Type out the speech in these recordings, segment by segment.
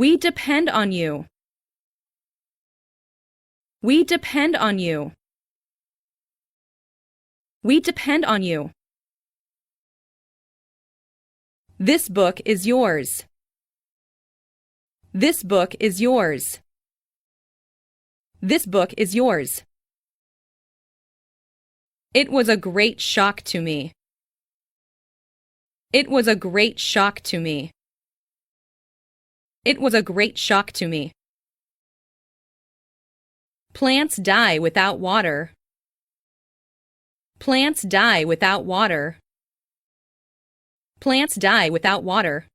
We depend on you. We depend on you. We depend on you. This book is yours. This book is yours. This book is yours. It was a great shock to me. It was a great shock to me. It was a great shock to me. Plants die without water. Plants die without water. Plants die without water.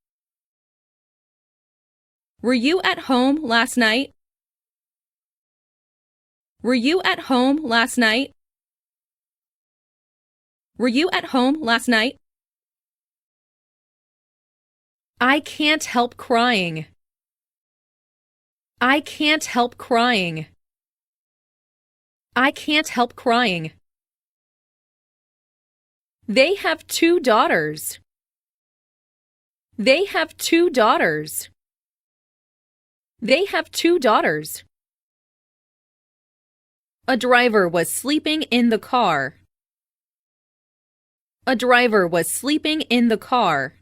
Were you at home last night? Were you at home last night? Were you at home last night? I can't help crying. I can't help crying. I can't help crying. They have 2 daughters. They have 2 daughters. They have 2 daughters. A driver was sleeping in the car. A driver was sleeping in the car.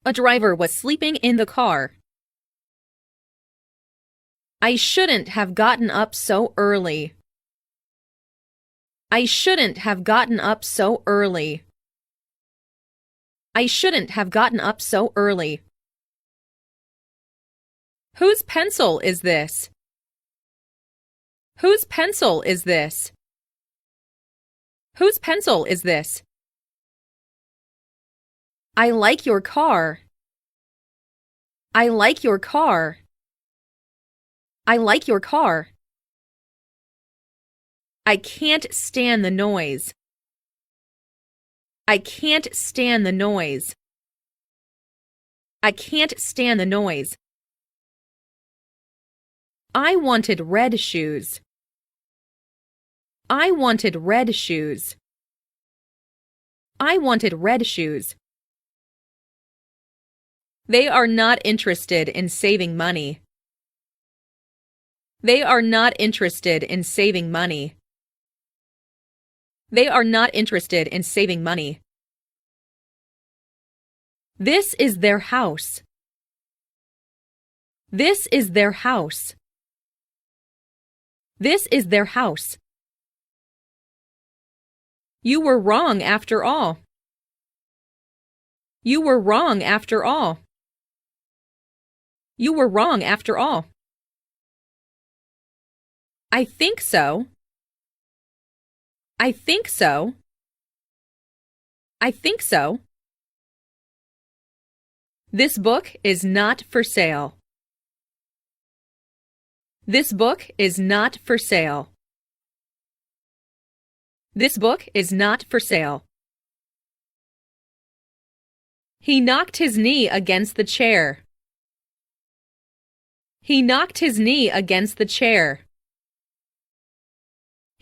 A driver was sleeping in the car. I shouldn't have gotten up so early. I shouldn't have gotten up so early. I shouldn't have gotten up so early. Whose pencil is this? Whose pencil is this? Whose pencil is this? I like your car. I like your car. I like your car. I can't stand the noise. I can't stand the noise. I can't stand the noise. I wanted red shoes. I wanted red shoes. I wanted red shoes. They are not interested in saving money. They are not interested in saving money. They are not interested in saving money. This is their house. This is their house. This is their house. You were wrong after all. You were wrong after all. You were wrong after all. I think so. I think so. I think so. This book is not for sale. This book is not for sale. This book is not for sale. He knocked his knee against the chair. He knocked his knee against the chair.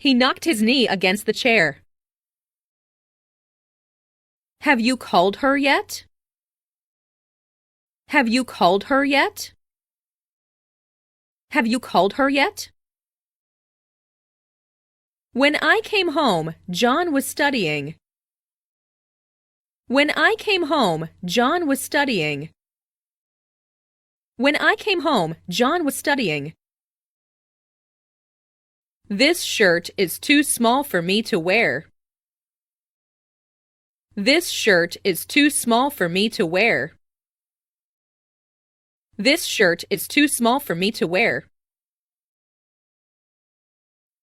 He knocked his knee against the chair. Have you called her yet? Have you called her yet? Have you called her yet? When I came home, John was studying. When I came home, John was studying. When I came home, John was studying. This shirt is too small for me to wear. This shirt is too small for me to wear. This shirt is too small for me to wear.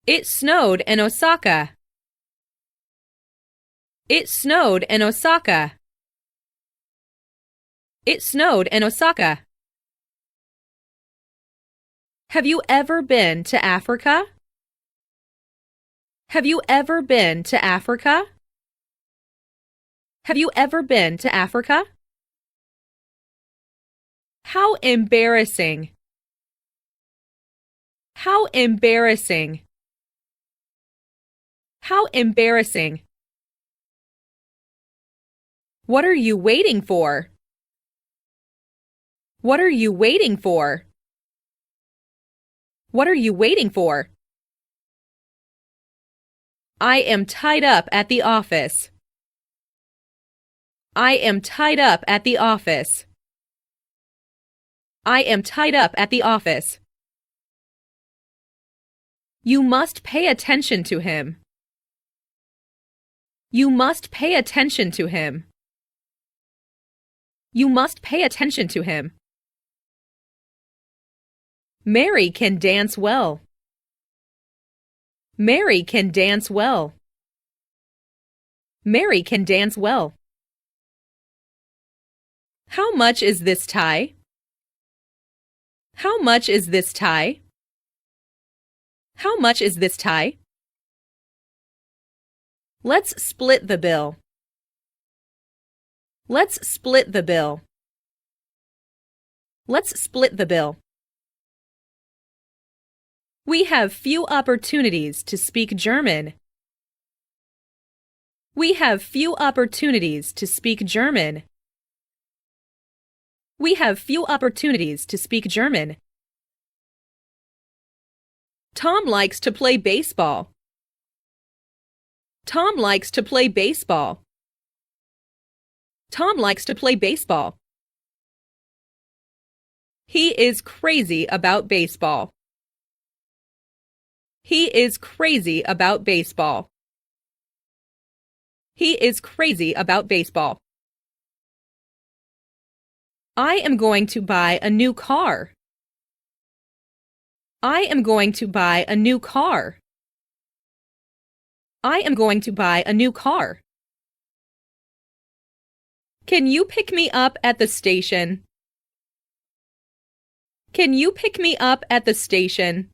It snowed in Osaka. It snowed in Osaka. It snowed in Osaka. Have you ever been to Africa? Have you ever been to Africa? Have you ever been to Africa? How embarrassing. How embarrassing. How embarrassing. What are you waiting for? What are you waiting for? What are you waiting for? I am tied up at the office. I am tied up at the office. I am tied up at the office. You must pay attention to him. You must pay attention to him. You must pay attention to him. Mary can dance well. Mary can dance well. Mary can dance well. How much is this tie? How much is this tie? How much is this tie? Let's split the bill. Let's split the bill. Let's split the bill. We have few opportunities to speak German. We have few opportunities to speak German. We have few opportunities to speak German. Tom likes to play baseball. Tom likes to play baseball. Tom likes to play baseball. He is crazy about baseball. He is crazy about baseball. He is crazy about baseball. I am going to buy a new car. I am going to buy a new car. I am going to buy a new car. Can you pick me up at the station? Can you pick me up at the station?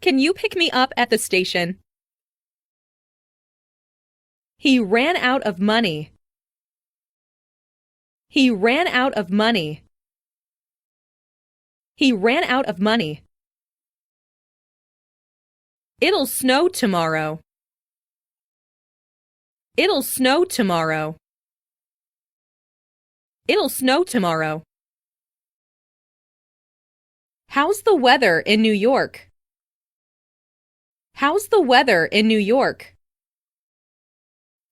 Can you pick me up at the station? He ran out of money. He ran out of money. He ran out of money. It'll snow tomorrow. It'll snow tomorrow. It'll snow tomorrow. How's the weather in New York? How's the weather in New York?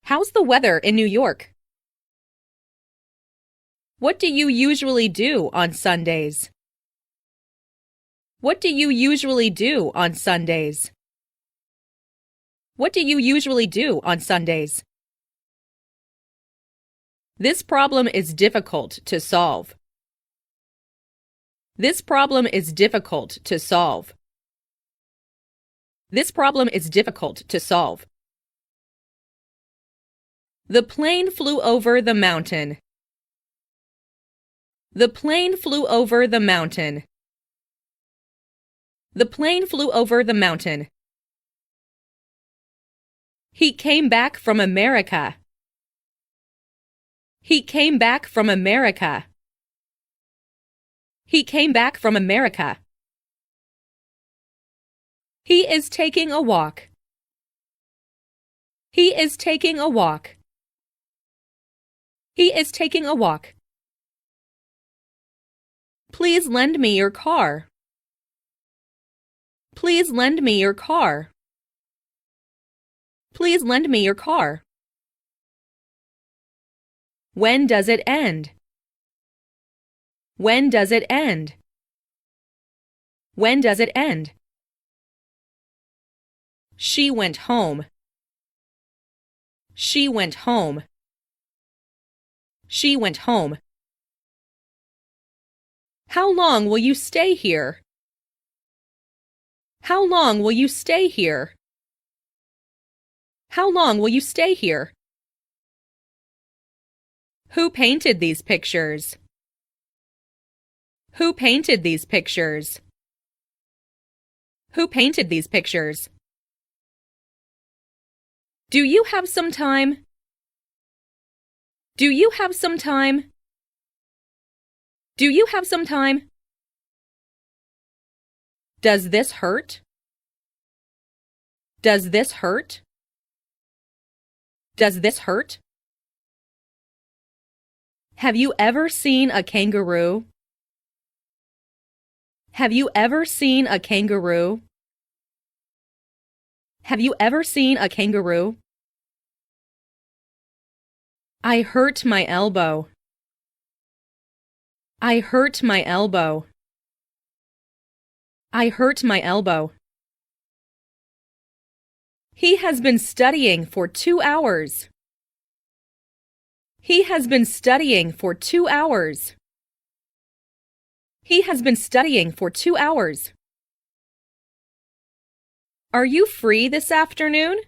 How's the weather in New York? What do you usually do on Sundays? What do you usually do on Sundays? What do you usually do on Sundays? This problem is difficult to solve. This problem is difficult to solve. This problem is difficult to solve. The plane flew over the mountain. The plane flew over the mountain. The plane flew over the mountain. He came back from America. He came back from America. He came back from America. He is taking a walk. He is taking a walk. He is taking a walk. Please lend me your car. Please lend me your car. Please lend me your car. When does it end? When does it end? When does it end? She went home. She went home. She went home. How long will you stay here? How long will you stay here? How long will you stay here? Who painted these pictures? Who painted these pictures? Who painted these pictures? Do you have some time? Do you have some time? Do you have some time? Does this hurt? Does this hurt? Does this hurt? Have you ever seen a kangaroo? Have you ever seen a kangaroo? Have you ever seen a kangaroo? I hurt my elbow. I hurt my elbow. I hurt my elbow. He has been studying for 2 hours. He has been studying for 2 hours. He has been studying for 2 hours. Are you free this afternoon?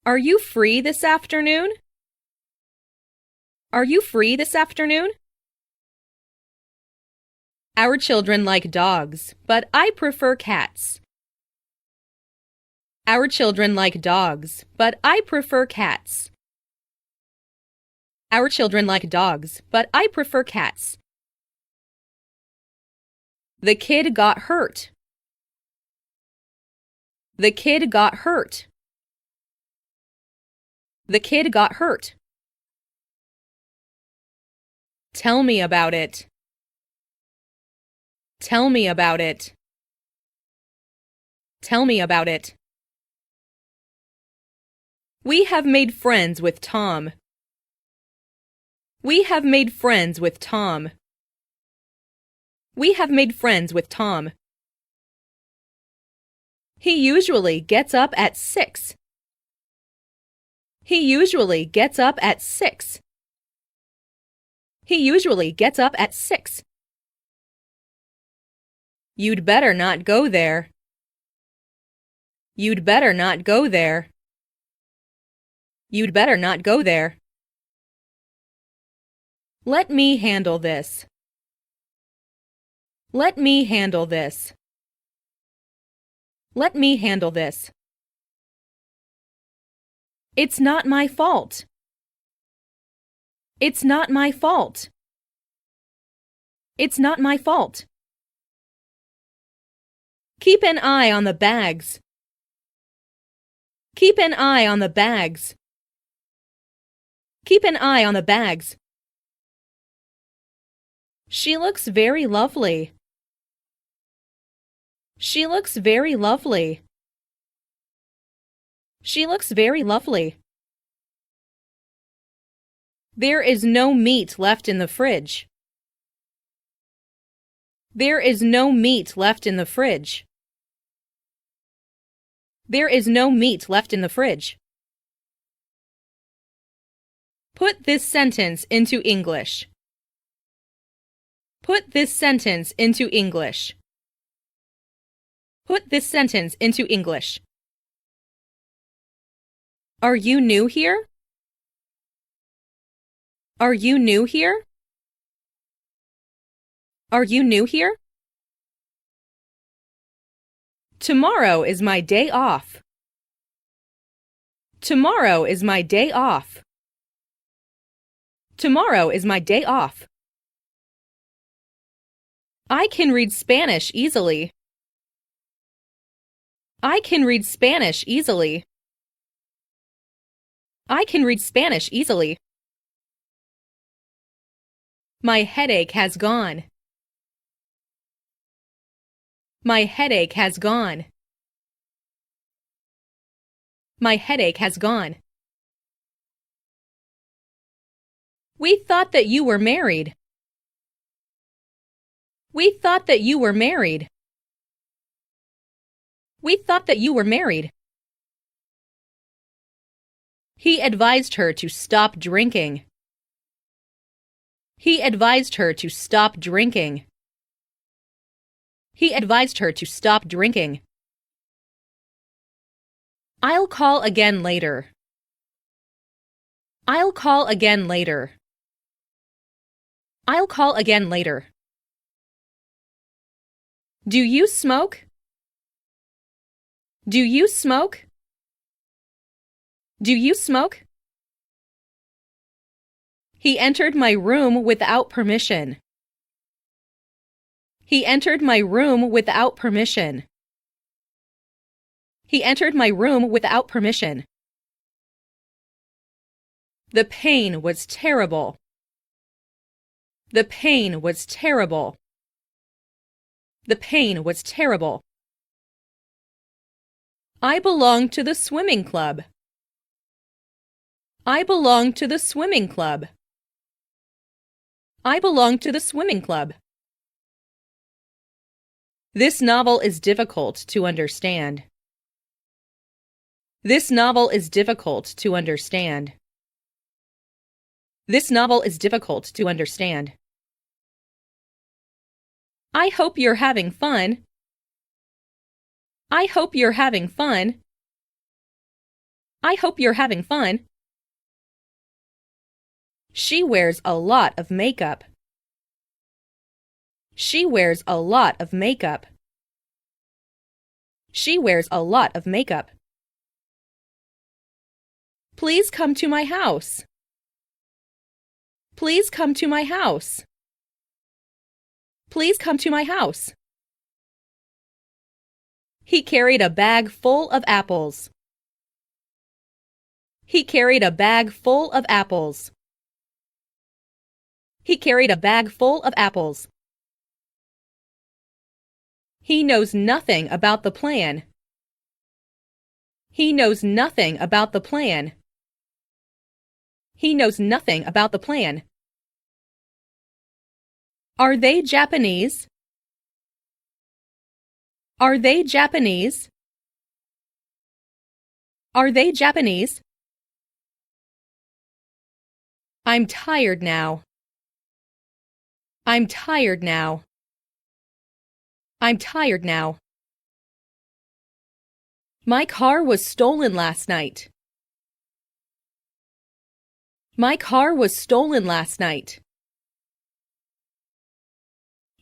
Are you free this afternoon? Are you free this afternoon? Our children like dogs, but I prefer cats. Our children like dogs, but I prefer cats. Our children like dogs, but I prefer cats. The kid got hurt. The kid got hurt. The kid got hurt. Tell me about it. Tell me about it. Tell me about it. We have made friends with Tom. We have made friends with Tom. We have made friends with Tom. He usually gets up at 6. He usually gets up at 6. He usually gets up at 6. You'd better not go there. You'd better not go there. You'd better not go there. Let me handle this. Let me handle this. Let me handle this. It's not my fault. It's not my fault. It's not my fault. Keep an eye on the bags. Keep an eye on the bags. Keep an eye on the bags. She looks very lovely. She looks very lovely. She looks very lovely. There is no meat left in the fridge. There is no meat left in the fridge. There is no meat left in the fridge. Put this sentence into English. Put this sentence into English. Put this sentence into English. Are you new here? Are you new here? Are you new here? Tomorrow is my day off. Tomorrow is my day off. Tomorrow is my day off. I can read Spanish easily. I can read Spanish easily. I can read Spanish easily. My headache has gone. My headache has gone. My headache has gone. We thought that you were married. We thought that you were married. We thought that you were married. He advised her to stop drinking. He advised her to stop drinking. He advised her to stop drinking. I'll call again later. I'll call again later. I'll call again later. Do you smoke? Do you smoke? Do you smoke? He entered my room without permission. He entered my room without permission. He entered my room without permission. The pain was terrible. The pain was terrible. The pain was terrible. I belong to the swimming club. I belong to the swimming club. I belong to the swimming club. This novel is difficult to understand. This novel is difficult to understand. This novel is difficult to understand. I hope you're having fun. I hope you're having fun. I hope you're having fun. She wears a lot of makeup. She wears a lot of makeup. She wears a lot of makeup. Please come to my house. Please come to my house. Please come to my house. He carried a bag full of apples. He carried a bag full of apples. He carried a bag full of apples. He knows nothing about the plan. He knows nothing about the plan. He knows nothing about the plan. Are they Japanese? Are they Japanese? Are they Japanese? I'm tired now. I'm tired now. I'm tired now. My car was stolen last night. My car was stolen last night.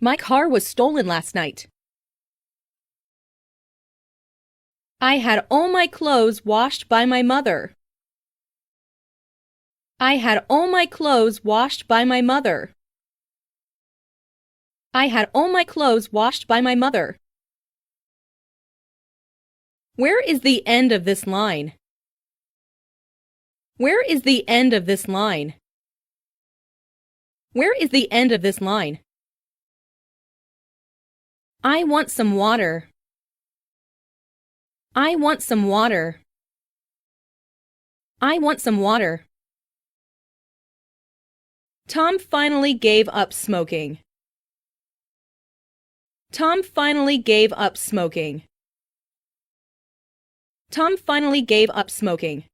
My car was stolen last night. I had all my clothes washed by my mother. I had all my clothes washed by my mother. I had all my clothes washed by my mother. Where is the end of this line? Where is the end of this line? Where is the end of this line? I want some water. I want some water. I want some water. Tom finally gave up smoking. Tom finally gave up smoking. Tom finally gave up smoking.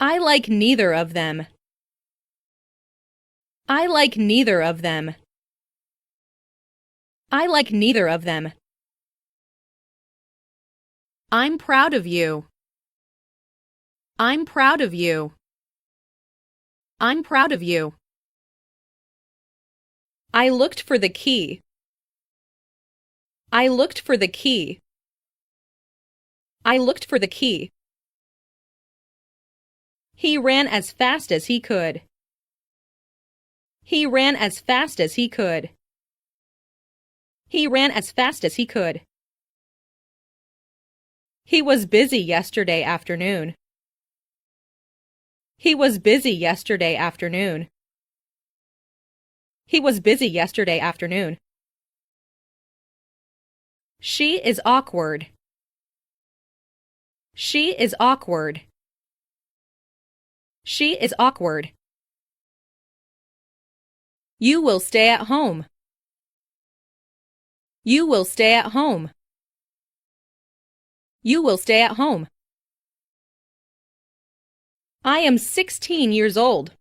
I like neither of them. I like neither of them. I like neither of them. I'm proud of you. I'm proud of you. I'm proud of you. I looked for the key. I looked for the key. I looked for the key. He ran as fast as he could. He ran as fast as he could. He ran as fast as he could. He was busy yesterday afternoon. He was busy yesterday afternoon. He was busy yesterday afternoon. She is awkward. She is awkward. She is awkward. You will stay at home. You will stay at home. You will stay at home. I am 16 years old.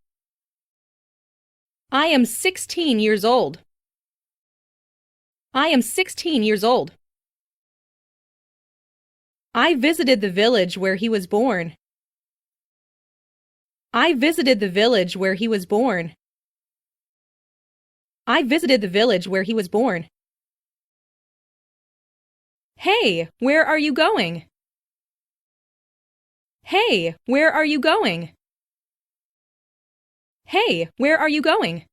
I am 16 years old. I am 16 years old. I visited the village where he was born. I visited the village where he was born. I visited the village where he was born. Hey, where are you going? Hey, where are you going? Hey, where are you going?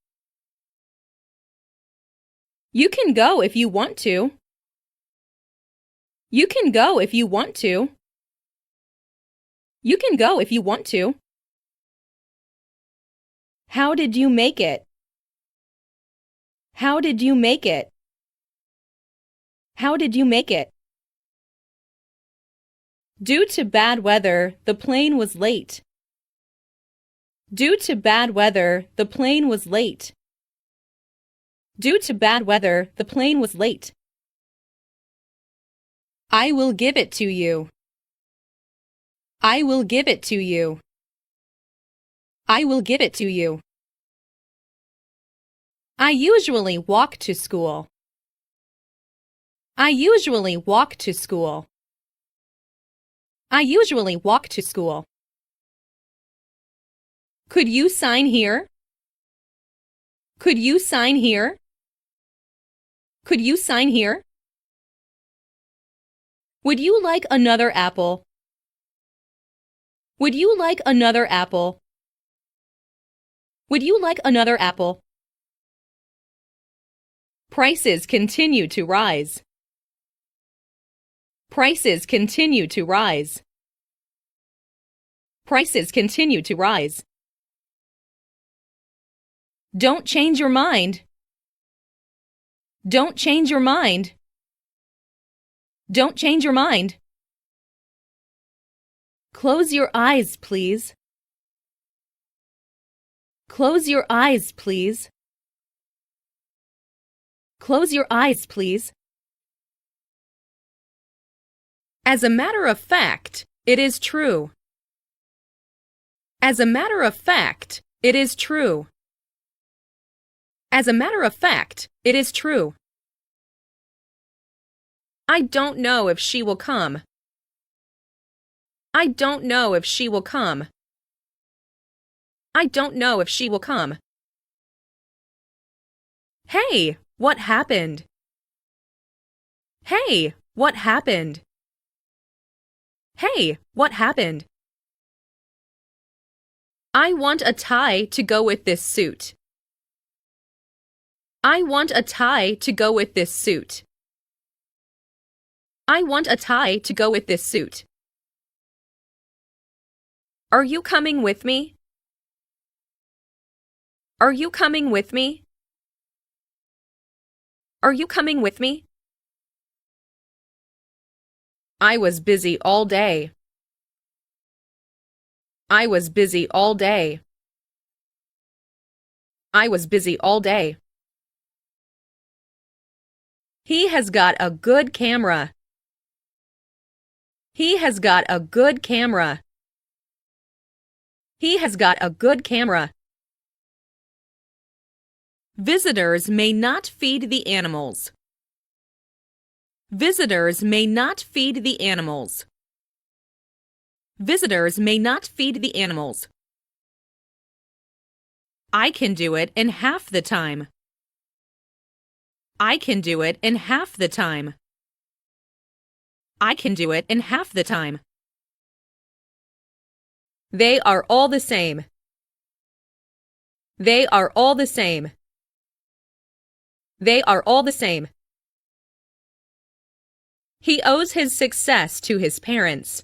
You can go if you want to. You can go if you want to. You can go if you want to. How did you make it? How did you make it? How did you make it? Due to bad weather, the plane was late. Due to bad weather, the plane was late. Due to bad weather, the plane was late. I will give it to you. I will give it to you. I will give it to you. I usually walk to school. I usually walk to school. I usually walk to school. Could you sign here? Could you sign here? Could you sign here? Would you like another apple? Would you like another apple? Would you like another apple? Prices continue to rise. Prices continue to rise. Prices continue to rise. Don't change your mind. Don't change your mind. Don't change your mind. Close your eyes, please. Close your eyes, please. Close your eyes, please. As a matter of fact, it is true. As a matter of fact, it is true. As a matter of fact, it is true. I don't know if she will come. I don't know if she will come. I don't know if she will come. Hey, what happened? Hey, what happened? Hey, what happened? I want a tie to go with this suit. I want a tie to go with this suit. I want a tie to go with this suit. Are you coming with me? Are you coming with me? Are you coming with me? I was busy all day. I was busy all day. I was busy all day. He has got a good camera. He has got a good camera. He has got a good camera. Visitors may not feed the animals. Visitors may not feed the animals. Visitors may not feed the animals. I can do it in half the time. I can do it in half the time. I can do it in half the time. They are all the same. They are all the same. They are all the same. He owes his success to his parents.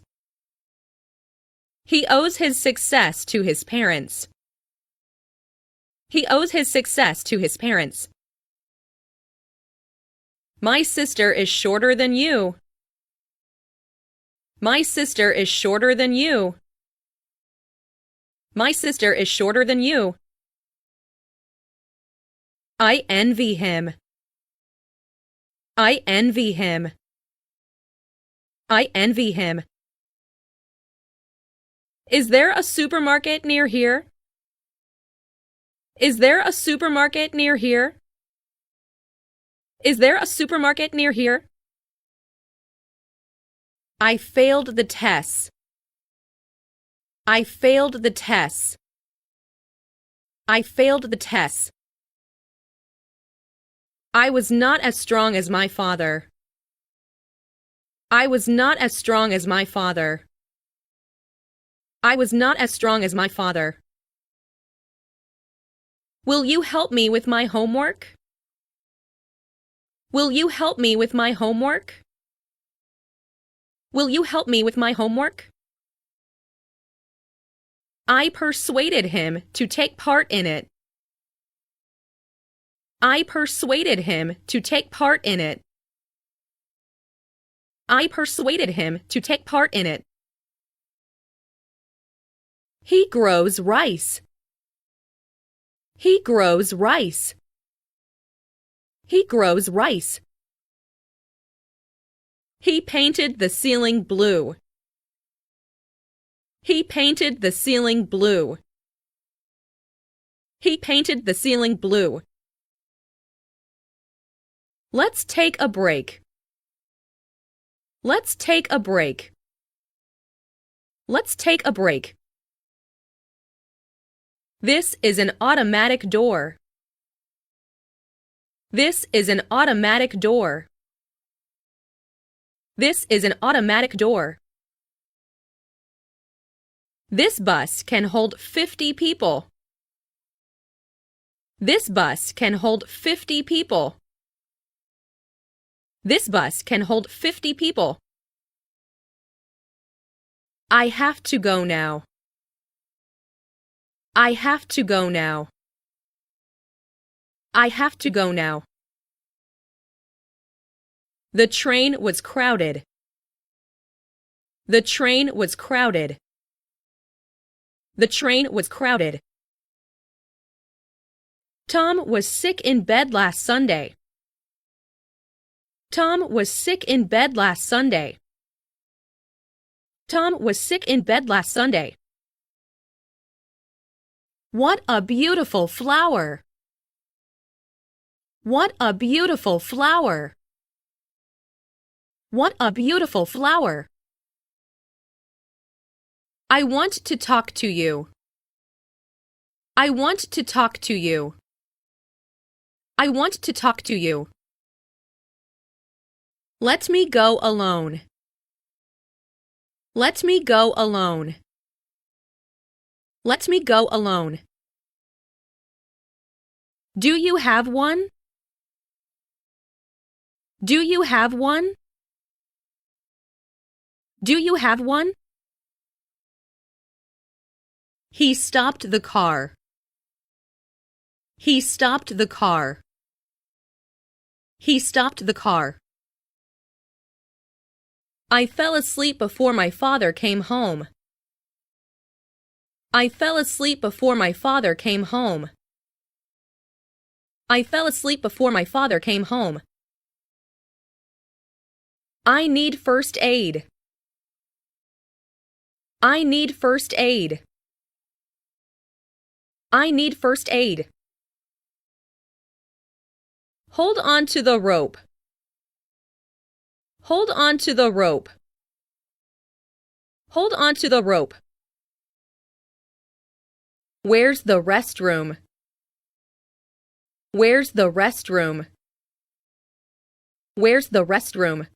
He owes his success to his parents. He owes his success to his parents. My sister is shorter than you. My sister is shorter than you. My sister is shorter than you. I envy him. I envy him. I envy him. Is there a supermarket near here? Is there a supermarket near here? Is there a supermarket near here? I failed the tests. I failed the tests. I failed the tests. I was not as strong as my father. I was not as strong as my father. I was not as strong as my father. Will you help me with my homework? Will you help me with my homework? Will you help me with my homework? I persuaded him to take part in it. I persuaded him to take part in it. I persuaded him to take part in it. He grows rice. He grows rice. He grows rice. He painted the ceiling blue. He painted the ceiling blue. He painted the ceiling blue. Let's take a break. Let's take a break. Let's take a break. This is an automatic door. This is an automatic door. This is an automatic door. This bus can hold 50 people. This bus can hold 50 people. This bus can hold 50 people. I have to go now. I have to go now. I have to go now. The train was crowded. The train was crowded. The train was crowded. Tom was sick in bed last Sunday. Tom was sick in bed last Sunday. Tom was sick in bed last Sunday. What a beautiful flower! What a beautiful flower! What a beautiful flower! I want to talk to you. I want to talk to you. I want to talk to you. Let me go alone. Let me go alone. Let me go alone. Do you have one? Do you have one? Do you have one? He stopped the car. He stopped the car. He stopped the car. I fell asleep before my father came home. I fell asleep before my father came home. I fell asleep before my father came home. I need first aid. I need first aid. I need first aid. Hold on to the rope. Hold on to the rope. Hold on to the rope. Where's the restroom? Where's the restroom? Where's the restroom?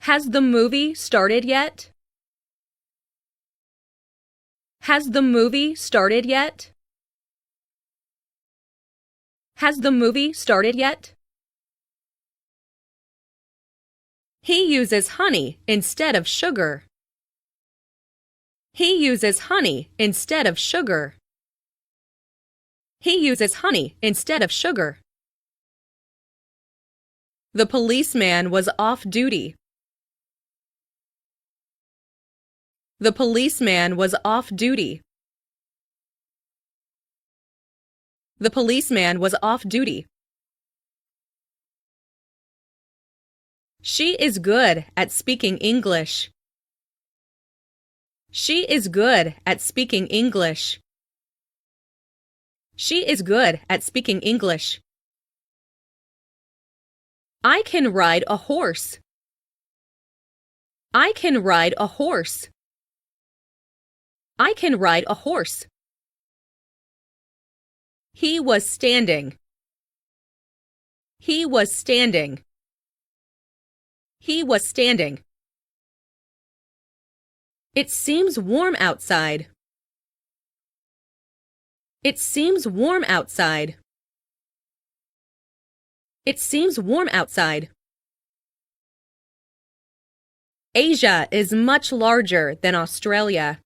Has the movie started yet? Has the movie started yet? Has the movie started yet? He uses honey instead of sugar. He uses honey instead of sugar. He uses honey instead of sugar. The policeman was off duty. The policeman was off duty. The policeman was off duty. She is good at speaking English. She is good at speaking English. She is good at speaking English. I can ride a horse. I can ride a horse. I can ride a horse. He was standing. He was standing. He was standing. It seems warm outside. It seems warm outside. It seems warm outside. Asia is much larger than Australia.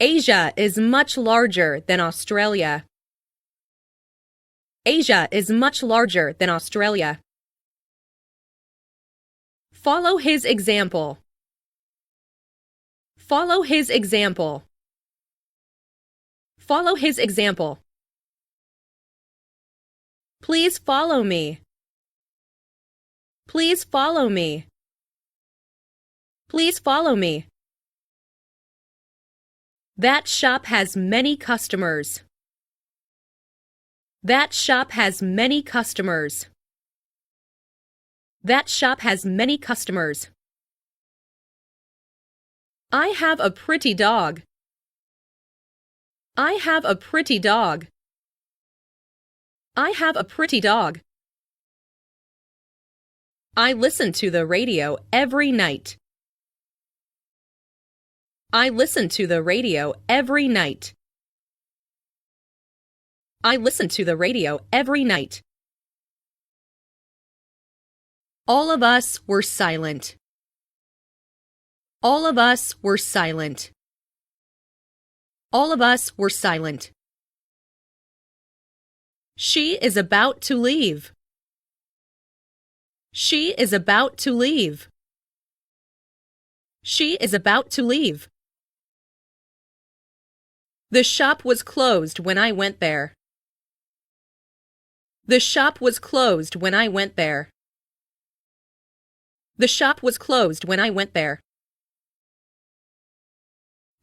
Asia is much larger than Australia. Asia is much larger than Australia. Follow his example. Follow his example. Follow his example. Please follow me. Please follow me. Please follow me. That shop has many customers. That shop has many customers. That shop has many customers. I have a pretty dog. I have a pretty dog. I have a pretty dog. I listen to the radio every night. I listen to the radio every night. I listen to the radio every night. All of us were silent. All of us were silent. All of us were silent. She is about to leave. She is about to leave. She is about to leave. The shop was closed when I went there. The shop was closed when I went there. The shop was closed when I went there.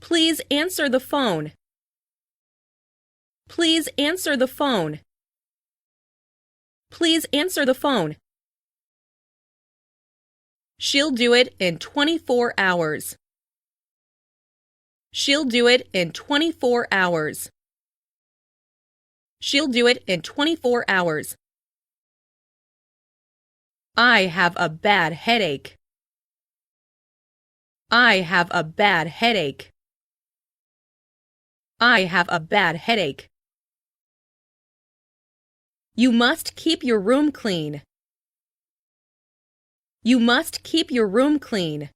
Please answer the phone. Please answer the phone. Please answer the phone. She'll do it in 24 hours. She'll do it in 24 hours. She'll do it in 24 hours. I have a bad headache. I have a bad headache. I have a bad headache. You must keep your room clean. You must keep your room clean.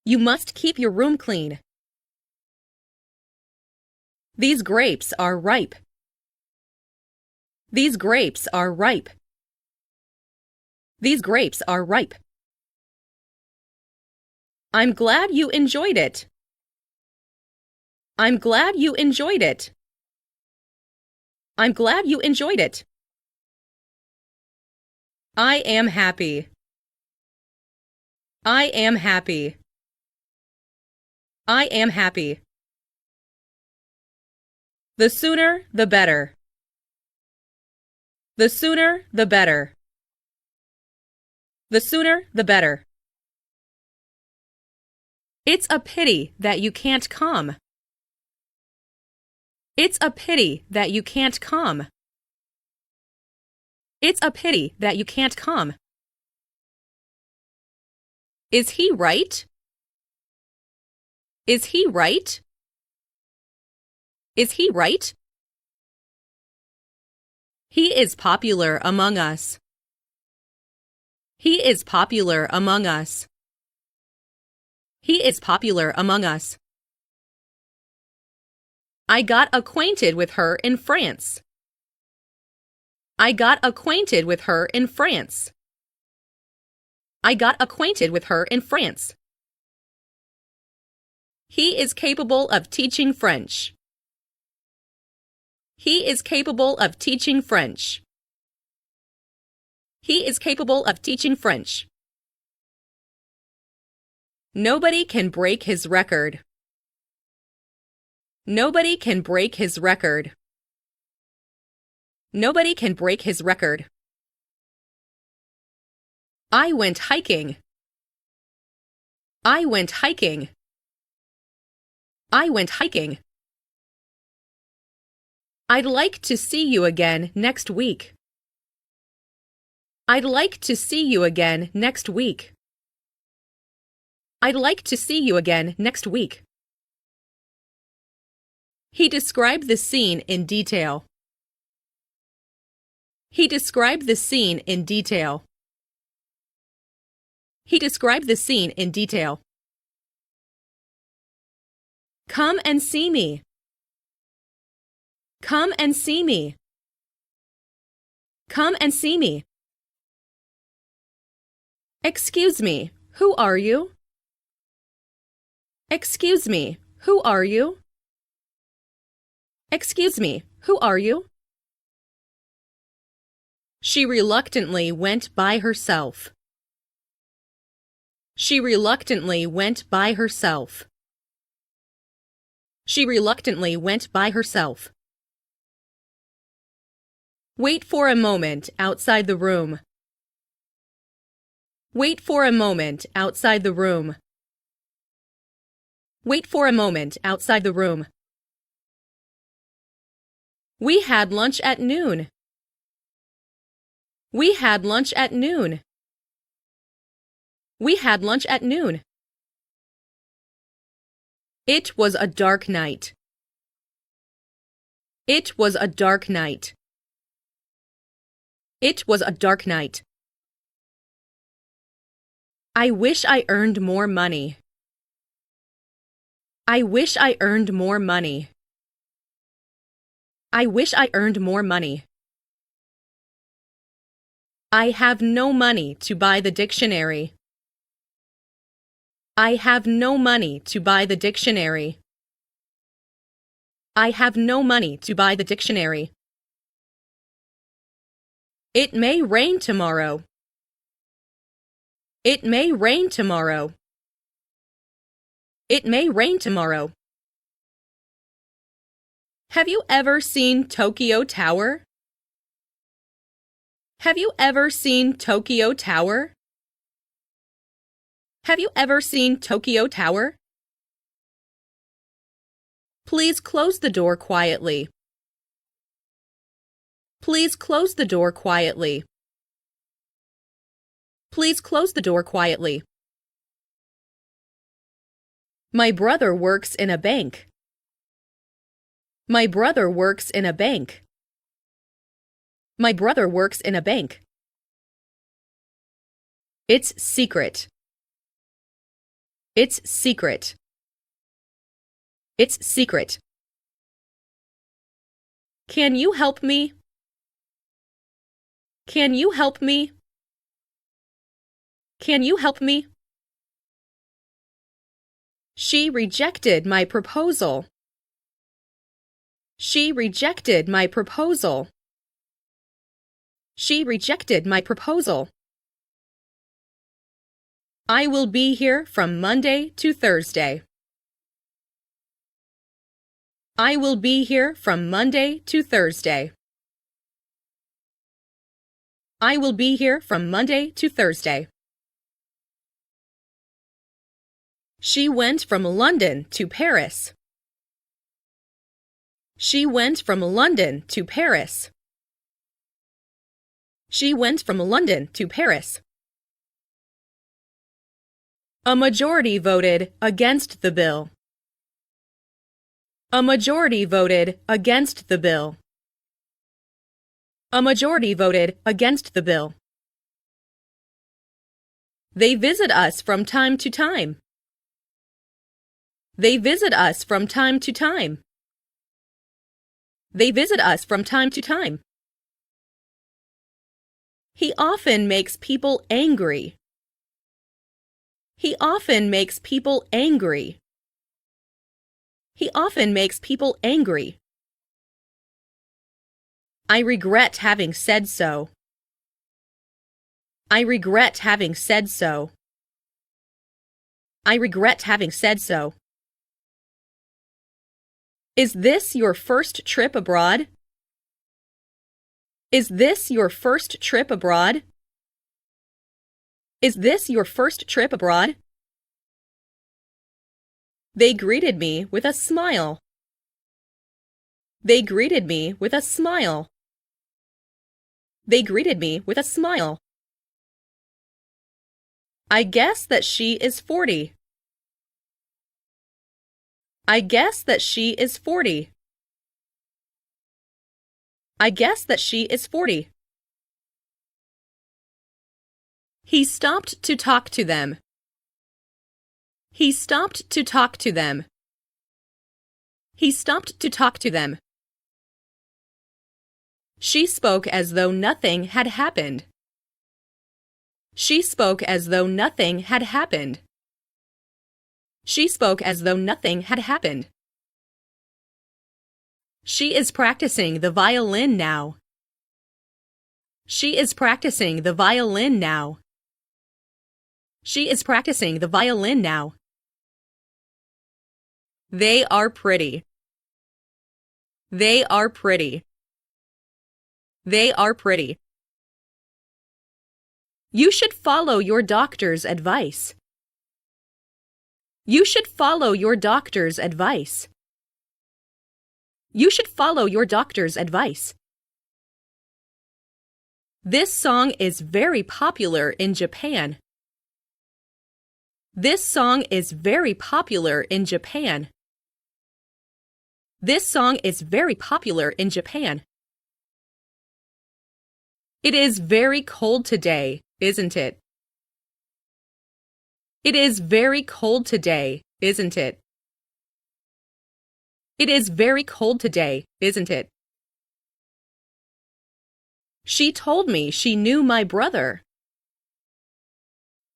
You must keep your room clean. These grapes are ripe. These grapes are ripe. These grapes are ripe. I'm glad you enjoyed it. I'm glad you enjoyed it. I'm glad you enjoyed it. I am happy. I am happy. I am happy. The sooner, the better. The sooner, the better. The sooner, the better. It's a pity that you can't come. It's a pity that you can't come. It's a pity that you can't come. Is he right? Is he right? Is he right? He is popular among us. He is popular among us. He is popular among us. I got acquainted with her in France. I got acquainted with her in France. I got acquainted with her in France. He is capable of teaching French. He is capable of teaching French. He is capable of teaching French. Nobody can break his record. Nobody can break his record. Nobody can break his record. I went hiking. I went hiking. I went hiking. I'd like to see you again next week. I'd like to see you again next week. I'd like to see you again next week. He described the scene in detail. He described the scene in detail. He described the scene in detail. Come and see me. Come and see me. Come and see me. Excuse me, who are you? Excuse me, who are you? Excuse me, who are you? She reluctantly went by herself. She reluctantly went by herself. She reluctantly went by herself. Wait for a moment outside the room. Wait for a moment outside the room. Wait for a moment outside the room. We had lunch at noon. We had lunch at noon. We had lunch at noon. It was a dark night. It was a dark night. It was a dark night. I wish I earned more money. I wish I earned more money. I wish I earned more money. I have no money to buy the dictionary. I have no money to buy the dictionary. I have no money to buy the dictionary. It may rain tomorrow. It may rain tomorrow. It may rain tomorrow. Have you ever seen Tokyo Tower? Have you ever seen Tokyo Tower? Have you ever seen Tokyo Tower? Please close the door quietly. Please close the door quietly. Please close the door quietly. My brother works in a bank. My brother works in a bank. My brother works in a bank. It's secret. It's secret. It's secret. Can you help me? Can you help me? Can you help me? She rejected my proposal. She rejected my proposal. She rejected my proposal. I will be here from Monday to Thursday. I will be here from Monday to Thursday. I will be here from Monday to Thursday. She went from London to Paris. She went from London to Paris. She went from London to Paris. A majority voted against the bill. A majority voted against the bill. A majority voted against the bill. They visit us from time to time. They visit us from time to time. They visit us from time to time. He often makes people angry. He often makes people angry. He often makes people angry. I regret having said so. I regret having said so. I regret having said so. Is this your first trip abroad? Is this your first trip abroad? Is this your first trip abroad? They greeted me with a smile. They greeted me with a smile. They greeted me with a smile. I guess that she is 40. I guess that she is 40. I guess that she is 40. He stopped to talk to them. He stopped to talk to them. He stopped to talk to them. She spoke as though nothing had happened. She spoke as though nothing had happened. She spoke as though nothing had happened. She is practicing the violin now. She is practicing the violin now. She is practicing the violin now. They are pretty. They are pretty. They are pretty. You should follow your doctor's advice. You should follow your doctor's advice. You should follow your doctor's advice. This song is very popular in Japan. This song is very popular in Japan. This song is very popular in Japan. It is very cold today, isn't it? It is very cold today, isn't it? It is very cold today, isn't it? She told me she knew my brother.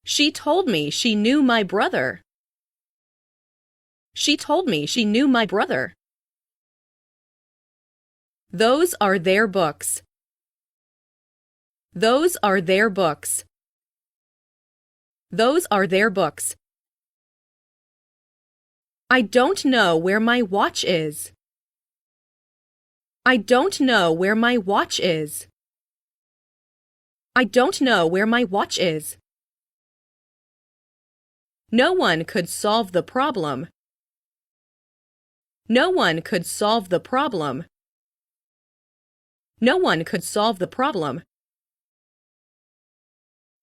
She told me she knew my brother. She told me she knew my brother. Those are their books. Those are their books. Those are their books. I don't know where my watch is. I don't know where my watch is. I don't know where my watch is. No one could solve the problem. No one could solve the problem. No one could solve the problem.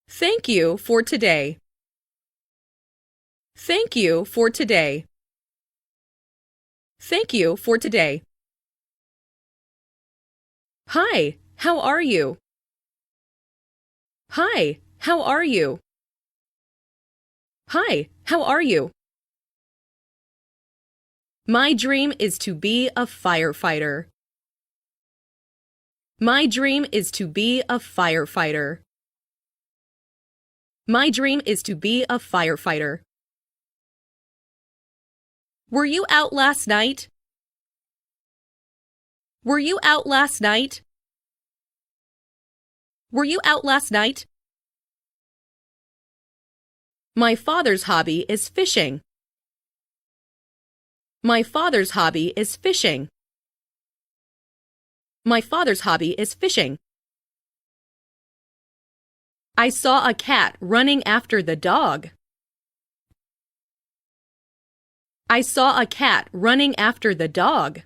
Thank you for today. Thank you for today. Thank you for today. Hi, how are you? Hi, how are you? Hi, how are you? My dream is to be a firefighter. My dream is to be a firefighter. My dream is to be a firefighter. Were you out last night? Were you out last night? Were you out last night? My father's hobby is fishing. My father's hobby is fishing. My father's hobby is fishing. I saw a cat running after the dog. I saw a cat running after the dog.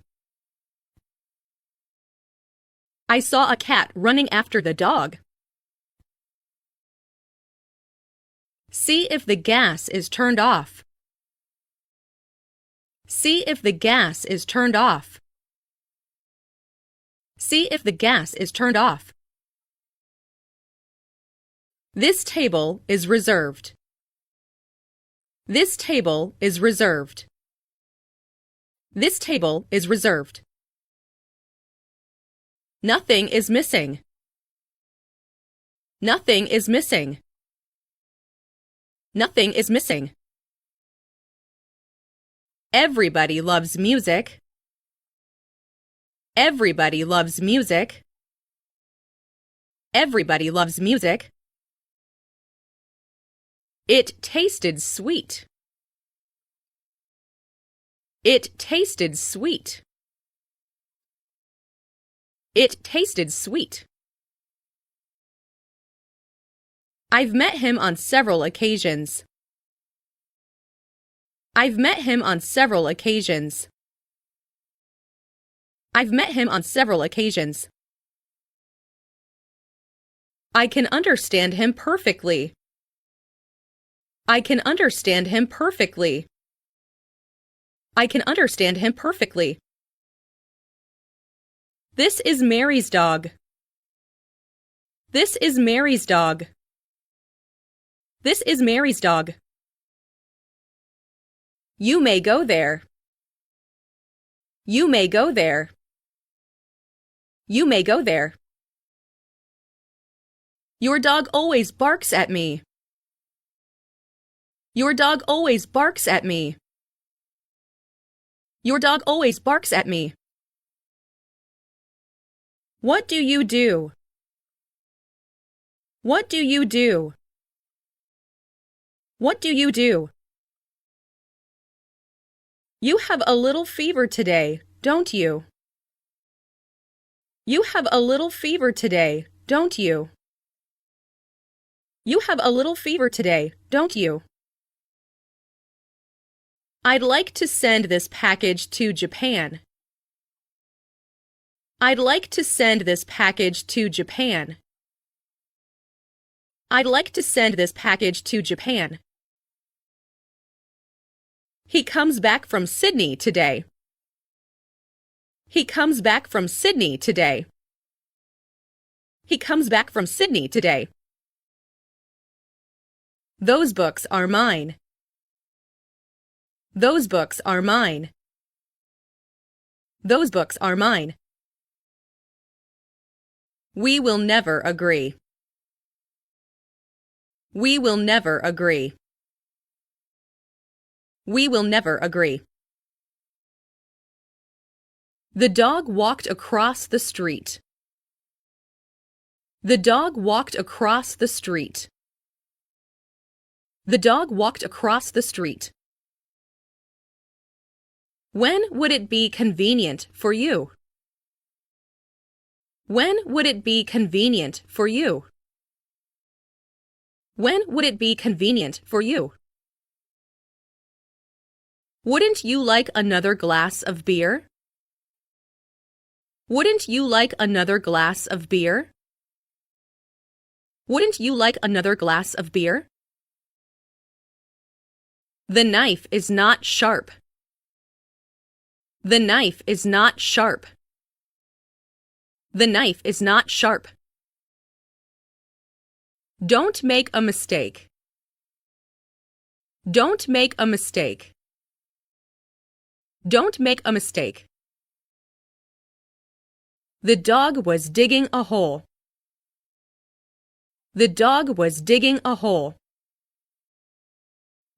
I saw a cat running after the dog. See if the gas is turned off. See if the gas is turned off. See if the gas is turned off. This table is reserved. This table is reserved. This table is reserved. Nothing is missing. Nothing is missing. Nothing is missing. Everybody loves music. Everybody loves music. Everybody loves music. It tasted sweet. It tasted sweet. It tasted sweet. I've met him on several occasions. I've met him on several occasions. I've met him on several occasions. I can understand him perfectly. I can understand him perfectly. I can understand him perfectly. This is Mary's dog. This is Mary's dog. This is Mary's dog. You may go there. You may go there. You may go there. Your dog always barks at me. Your dog always barks at me. Your dog always barks at me. What do you do? What do you do? What do you do? You have a little fever today, don't you? You have a little fever today, don't you? You have a little fever today, don't you? I'd like to send this package to Japan. I'd like to send this package to Japan. I'd like to send this package to Japan. He comes back from Sydney today. He comes back from Sydney today. He comes back from Sydney today. Those books are mine. Those books are mine. Those books are mine. We will never agree. We will never agree. We will never agree. The dog walked across the street. The dog walked across the street. The dog walked across the street. When would it be convenient for you? When would it be convenient for you? When would it be convenient for you? Wouldn't you like another glass of beer? Wouldn't you like another glass of beer? Wouldn't you like another glass of beer? The knife is not sharp. The knife is not sharp. The knife is not sharp. Don't make a mistake. Don't make a mistake. Don't make a mistake. The dog was digging a hole. The dog was digging a hole.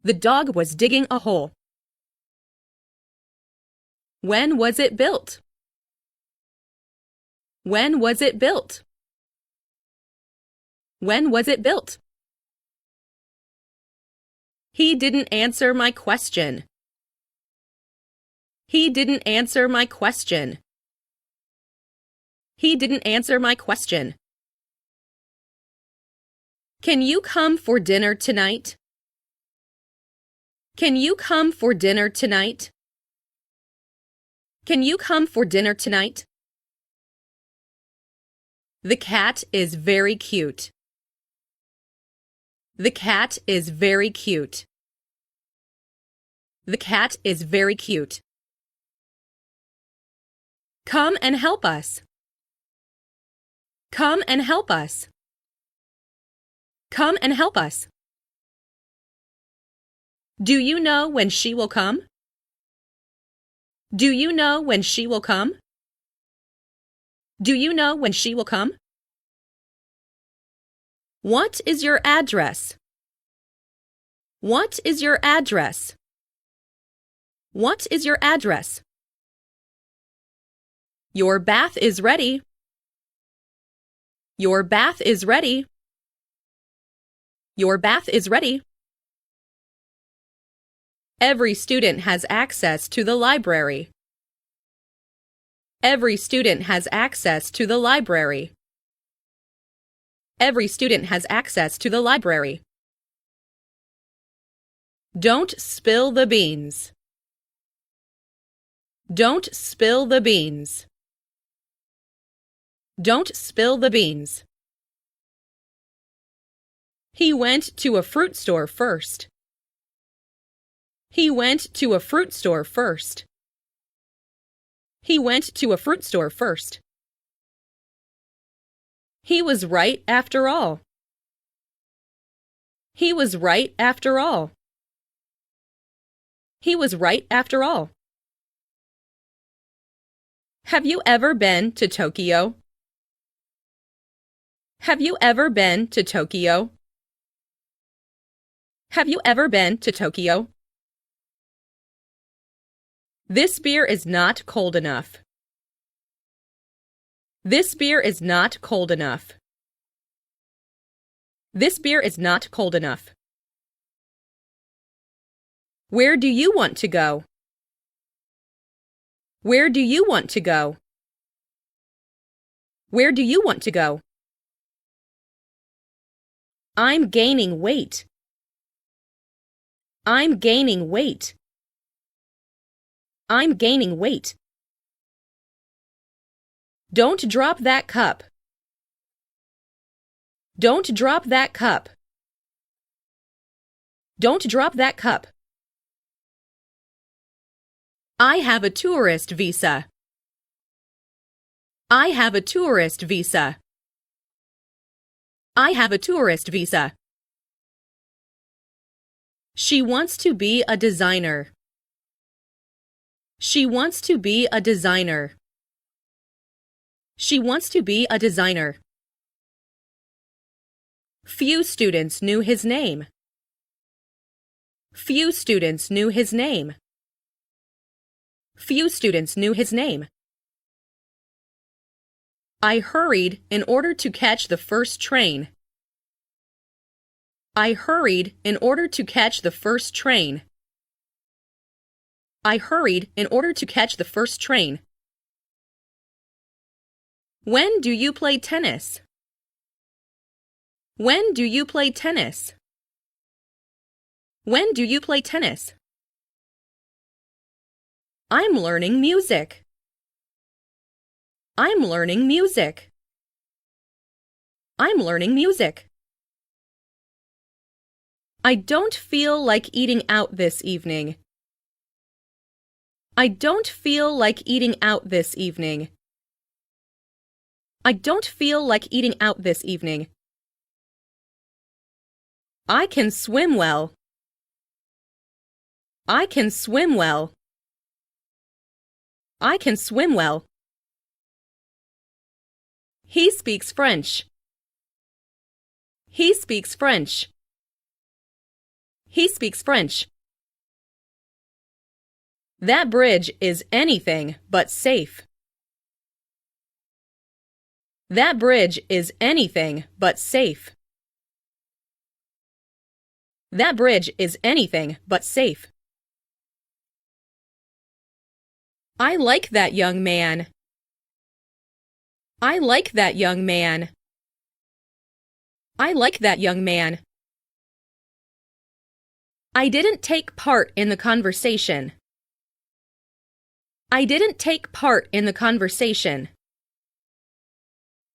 The dog was digging a hole. When was it built? When was it built? When was it built? He didn't answer my question. He didn't answer my question. He didn't answer my question. Can you come for dinner tonight? Can you come for dinner tonight? Can you come for dinner tonight? The cat is very cute. The cat is very cute. The cat is very cute. Come and help us. Come and help us. Come and help us. Do you know when she will come? Do you know when she will come? Do you know when she will come? What is your address? What is your address? What is your address? Your bath is ready. Your bath is ready. Your bath is ready. Every student has access to the library. Every student has access to the library. Every student has access to the library. Don't spill the beans. Don't spill the beans. Don't spill the beans. He went to a fruit store first. He went to a fruit store first. He went to a fruit store first. He was right after all. He was right after all. He was right after all. Have you ever been to Tokyo? Have you ever been to Tokyo? Have you ever been to Tokyo? This beer is not cold enough. This beer is not cold enough. This beer is not cold enough. Where do you want to go? Where do you want to go? Where do you want to go? I'm gaining weight. I'm gaining weight. I'm gaining weight. Don't drop that cup. Don't drop that cup. Don't drop that cup. I have a tourist visa. I have a tourist visa. I have a tourist visa. She wants to be a designer. She wants to be a designer. She wants to be a designer. Few students knew his name. Few students knew his name. Few students knew his name. I hurried in order to catch the first train. I hurried in order to catch the first train. I hurried in order to catch the first train. When do you play tennis? When do you play tennis? When do you play tennis? I'm learning music. I'm learning music. I'm learning music. I don't feel like eating out this evening. I don't feel like eating out this evening. I don't feel like eating out this evening. I can swim well. I can swim well. I can swim well. He speaks French. He speaks French. He speaks French. That bridge is anything but safe. That bridge is anything but safe. That bridge is anything but safe. I like that young man. I like that young man. I like that young man. I didn't take part in the conversation. I didn't take part in the conversation.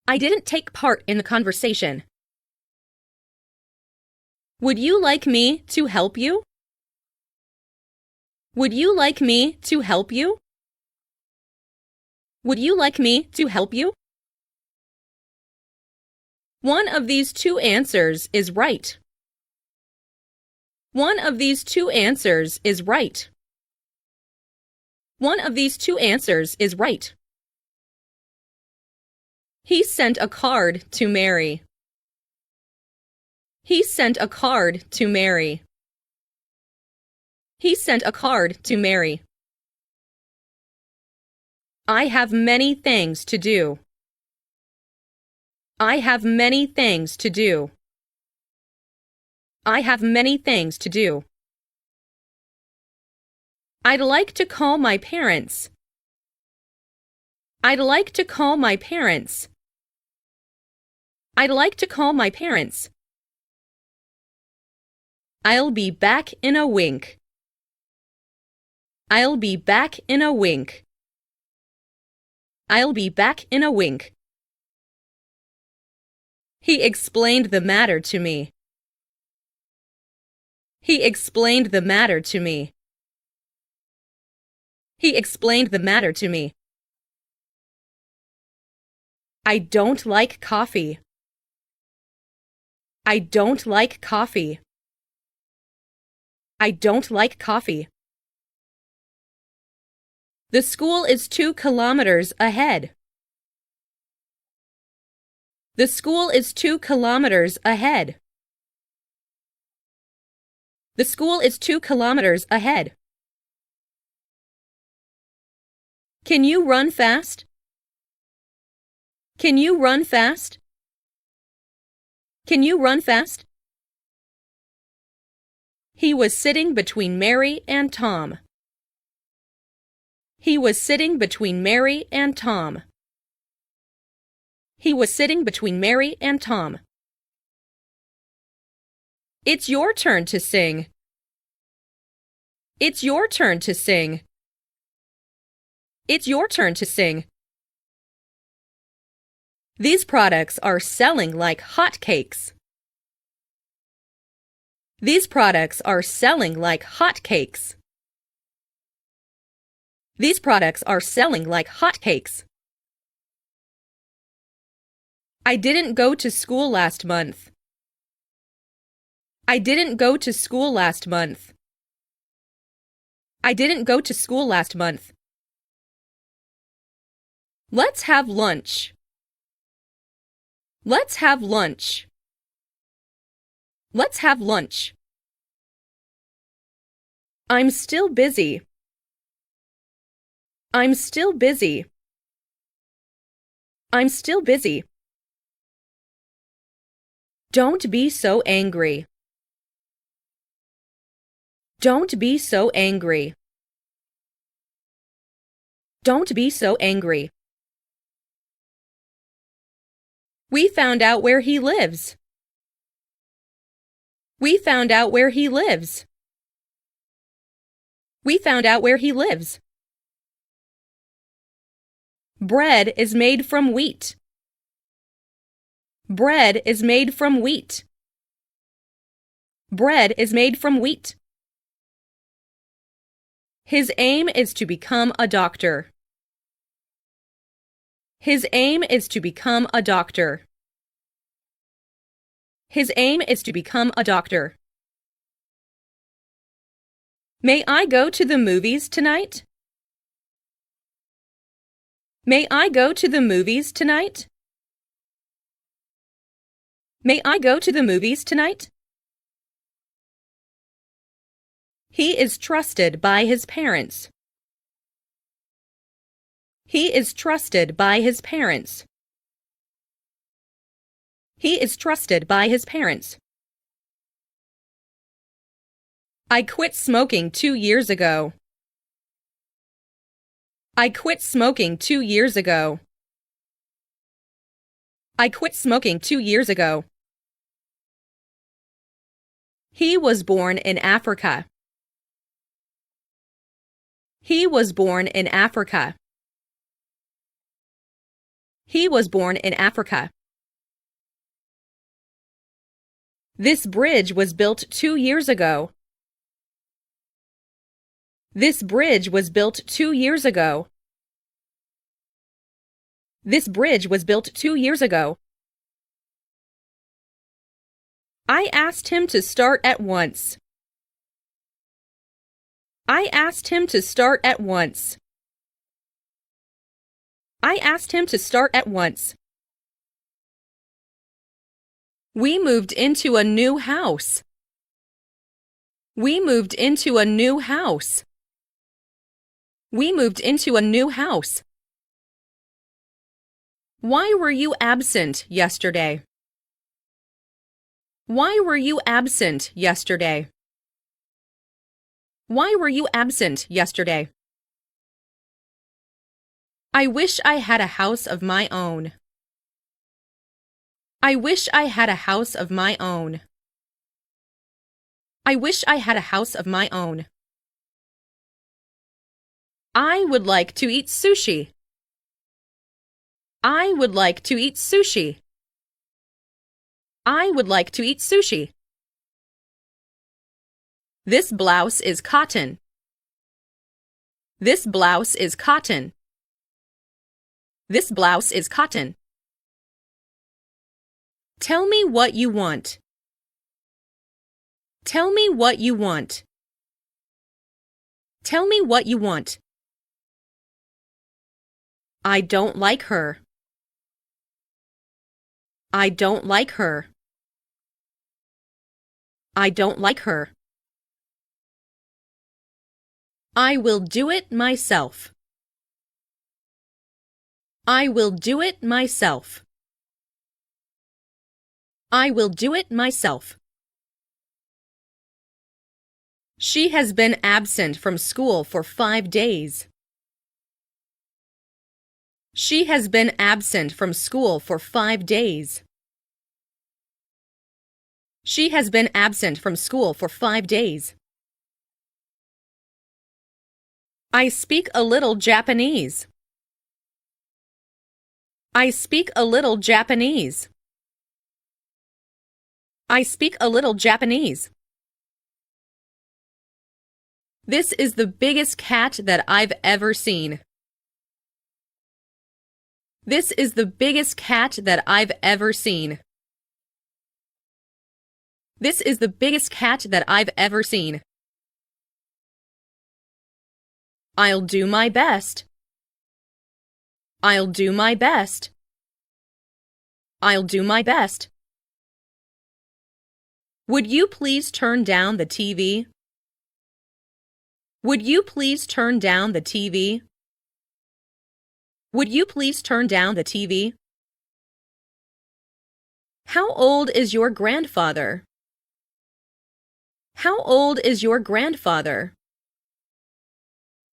I didn't take part in the conversation. Would you like me to help you? Would you like me to help you? Would you like me to help you? One of these two answers is right. One of these two answers is right. One of these two answers is right. He sent a card to Mary. He sent a card to Mary. He sent a card to Mary. I have many things to do. I have many things to do. I have many things to do. I'd like to call my parents. I'd like to call my parents. I'd like to call my parents. I'll be back in a wink. I'll be back in a wink. I'll be back in a wink. He explained the matter to me. He explained the matter to me. He explained the matter to me. I don't like coffee. I don't like coffee. I don't like coffee. The school is 2 kilometers ahead. The school is 2 kilometers ahead. The school is 2 kilometers ahead. Can you run fast? Can you run fast? Can you run fast? He was sitting between Mary and Tom. He was sitting between Mary and Tom. He was sitting between Mary and Tom. It's your turn to sing. It's your turn to sing. It's your turn to sing. These products are selling like hotcakes. These products are selling like hotcakes. These products are selling like hotcakes. I didn't go to school last month. I didn't go to school last month. I didn't go to school last month. Let's have lunch. Let's have lunch. Let's have lunch. I'm still busy. I'm still busy. I'm still busy. Don't be so angry. Don't be so angry. Don't be so angry. We found out where he lives. We found out where he lives. We found out where he lives. Bread is made from wheat. Bread is made from wheat. Bread is made from wheat. His aim is to become a doctor. His aim is to become a doctor. His aim is to become a doctor. May I go to the movies tonight? May I go to the movies tonight? May I go to the movies tonight? He is trusted by his parents. He is trusted by his parents. He is trusted by his parents. I quit smoking 2 years ago. I quit smoking 2 years ago. I quit smoking 2 years ago. He was born in Africa. He was born in Africa. He was born in Africa. This bridge was built 2 years ago. This bridge was built 2 years ago. This bridge was built 2 years ago. I asked him to start at once. I asked him to start at once. I asked him to start at once. We moved into a new house. We moved into a new house. We moved into a new house. Why were you absent yesterday? Why were you absent yesterday? Why were you absent yesterday? I wish I had a house of my own. I wish I had a house of my own. I wish I had a house of my own. I would like to eat sushi. I would like to eat sushi. I would like to eat sushi. This blouse is cotton. This blouse is cotton. This blouse is cotton. Tell me what you want. Tell me what you want. Tell me what you want. I don't like her. I don't like her. I don't like her. I will do it myself. I will do it myself. I will do it myself. She has been absent from school for 5 days. She has been absent from school for 5 days. She has been absent from school for 5 days. I speak a little Japanese. I speak a little Japanese. I speak a little Japanese. This is the biggest cat that I've ever seen. This is the biggest cat that I've ever seen. This is the biggest cat that I've ever seen. I'll do my best. I'll do my best. I'll do my best. Would you please turn down the TV? Would you please turn down the TV? Would you please turn down the TV? How old is your grandfather? How old is your grandfather?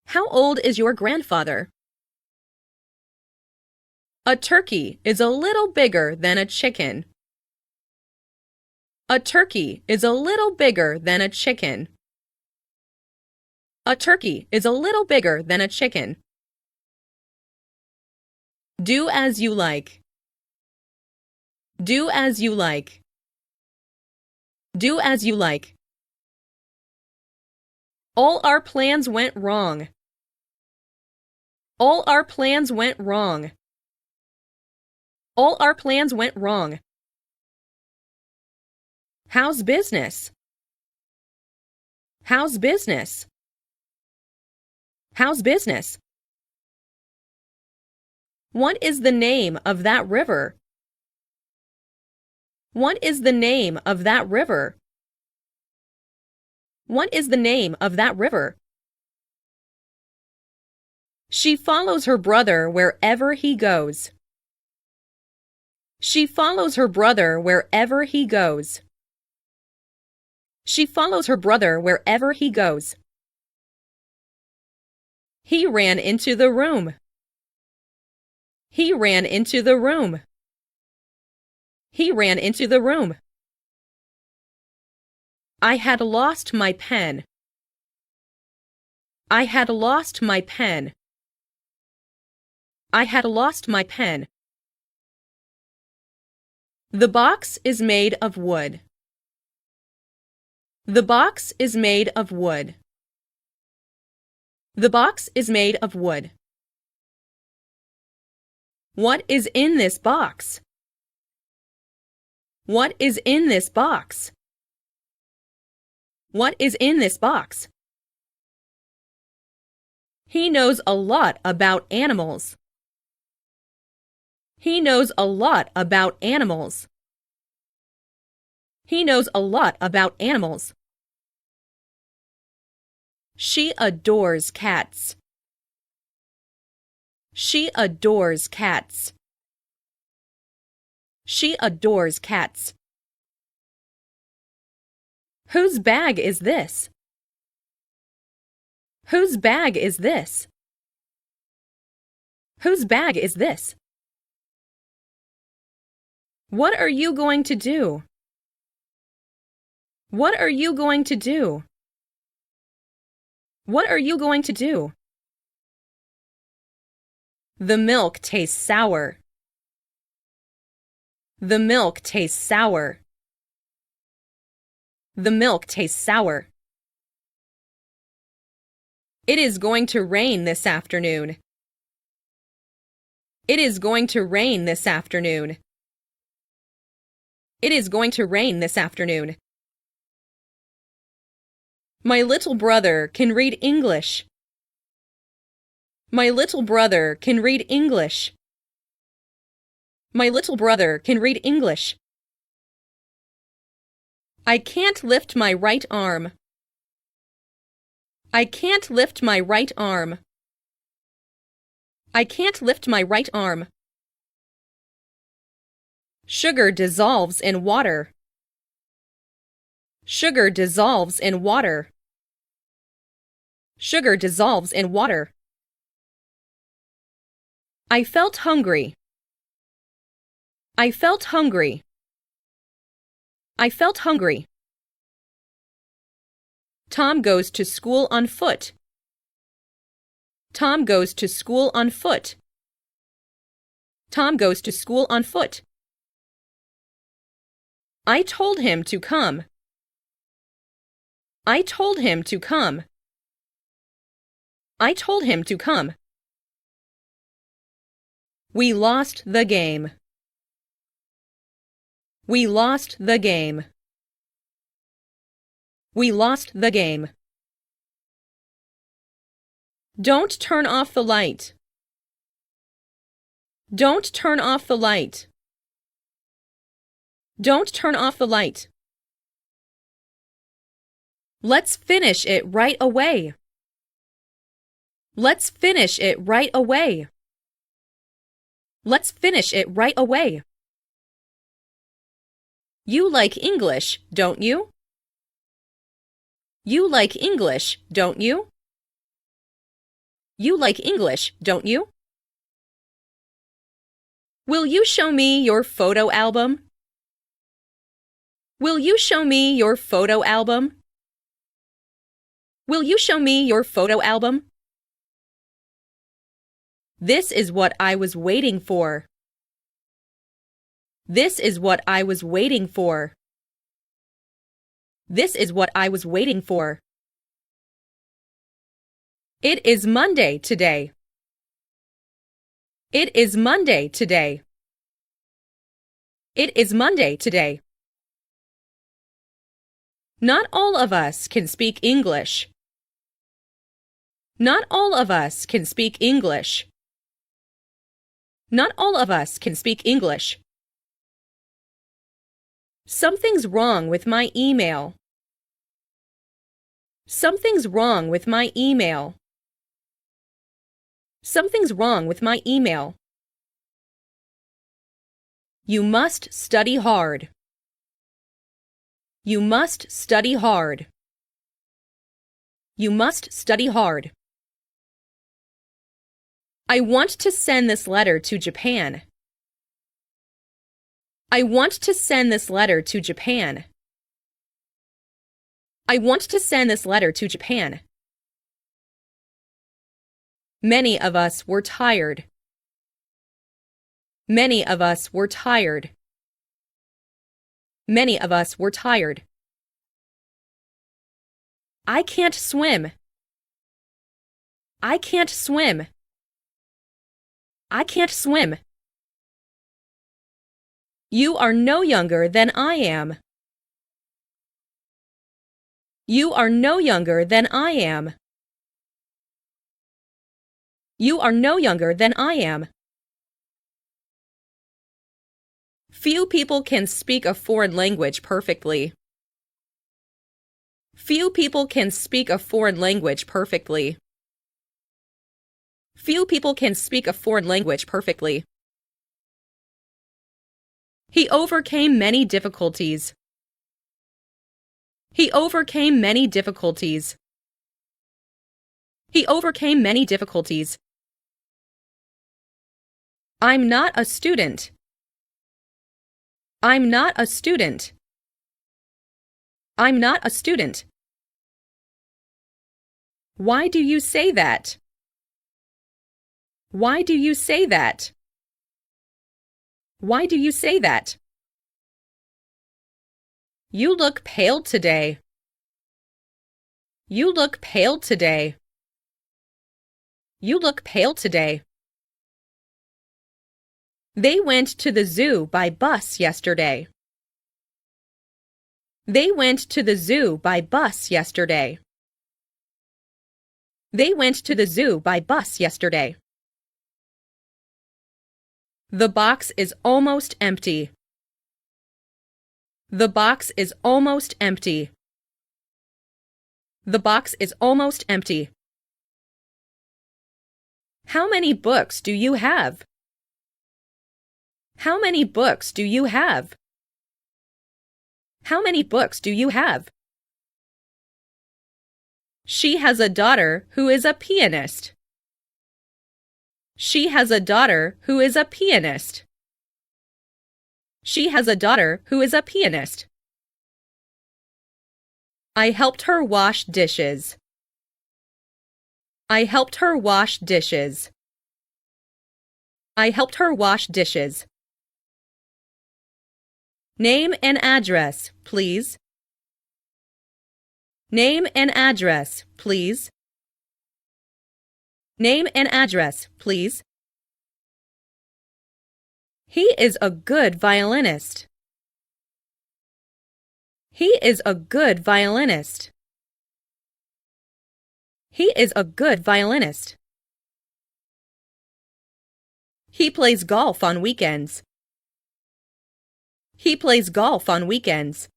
How old is your grandfather? A turkey is a little bigger than a chicken. A turkey is a little bigger than a chicken. A turkey is a little bigger than a chicken. Do as you like. Do as you like. Do as you like. All our plans went wrong. All our plans went wrong. All our plans went wrong. How's business? How's business? How's business? What is the name of that river? What is the name of that river? What is the name of that river? She follows her brother wherever he goes. She follows her brother wherever he goes. She follows her brother wherever he goes. He ran into the room. He ran into the room. He ran into the room. I had lost my pen. I had lost my pen. I had lost my pen. The box is made of wood. The box is made of wood. The box is made of wood. What is in this box? What is in this box? What is in this box? He knows a lot about animals. He knows a lot about animals. He knows a lot about animals. She adores cats. She adores cats. She adores cats. Whose bag is this? Whose bag is this? Whose bag is this? What are you going to do? What are you going to do? What are you going to do? The milk tastes sour. The milk tastes sour. The milk tastes sour. It is going to rain this afternoon. It is going to rain this afternoon. It is going to rain this afternoon. My little brother can read English. My little brother can read English. My little brother can read English. I can't lift my right arm. I can't lift my right arm. I can't lift my right arm. Sugar dissolves in water. Sugar dissolves in water. Sugar dissolves in water. I felt hungry. I felt hungry. I felt hungry. Tom goes to school on foot. Tom goes to school on foot. Tom goes to school on foot. I told him to come. I told him to come. I told him to come. We lost the game. We lost the game. We lost the game. Don't turn off the light. Don't turn off the light. Don't turn off the light. Let's finish it right away. Let's finish it right away. Let's finish it right away. You like English, don't you? You like English, don't you? You like English, don't you? Will you show me your photo album? Will you show me your photo album? Will you show me your photo album? This is what I was waiting for. This is what I was waiting for. This is what I was waiting for. It is Monday today. It is Monday today. It is Monday today. Not all of us can speak English. Not all of us can speak English. Not all of us can speak English. Something's wrong with my email. Something's wrong with my email. Something's wrong with my email. You must study hard. You must study hard. You must study hard. I want to send this letter to Japan. I want to send this letter to Japan. I want to send this letter to Japan. Many of us were tired. Many of us were tired. Many of us were tired. I can't swim. I can't swim. I can't swim. You are no younger than I am. You are no younger than I am. You are no younger than I am. Few people can speak a foreign language perfectly. Few people can speak a foreign language perfectly. Few people can speak a foreign language perfectly. He overcame many difficulties. He overcame many difficulties. He overcame many difficulties. I'm not a student. I'm not a student. I'm not a student. Why do you say that? Why do you say that? Why do you say that? You look pale today. You look pale today. You look pale today. They went to the zoo by bus yesterday. They went to the zoo by bus yesterday. They went to the zoo by bus yesterday. The box is almost empty. The box is almost empty. The box is almost empty. How many books do you have? How many books do you have? How many books do you have? She has a daughter who is a pianist. She has a daughter who is a pianist. She has a daughter who is a pianist. I helped her wash dishes. I helped her wash dishes. I helped her wash dishes. Name and address, please. Name and address, please. Name and address, please. He is a good violinist. He is a good violinist. He is a good violinist. He plays golf on weekends. He plays golf on weekends.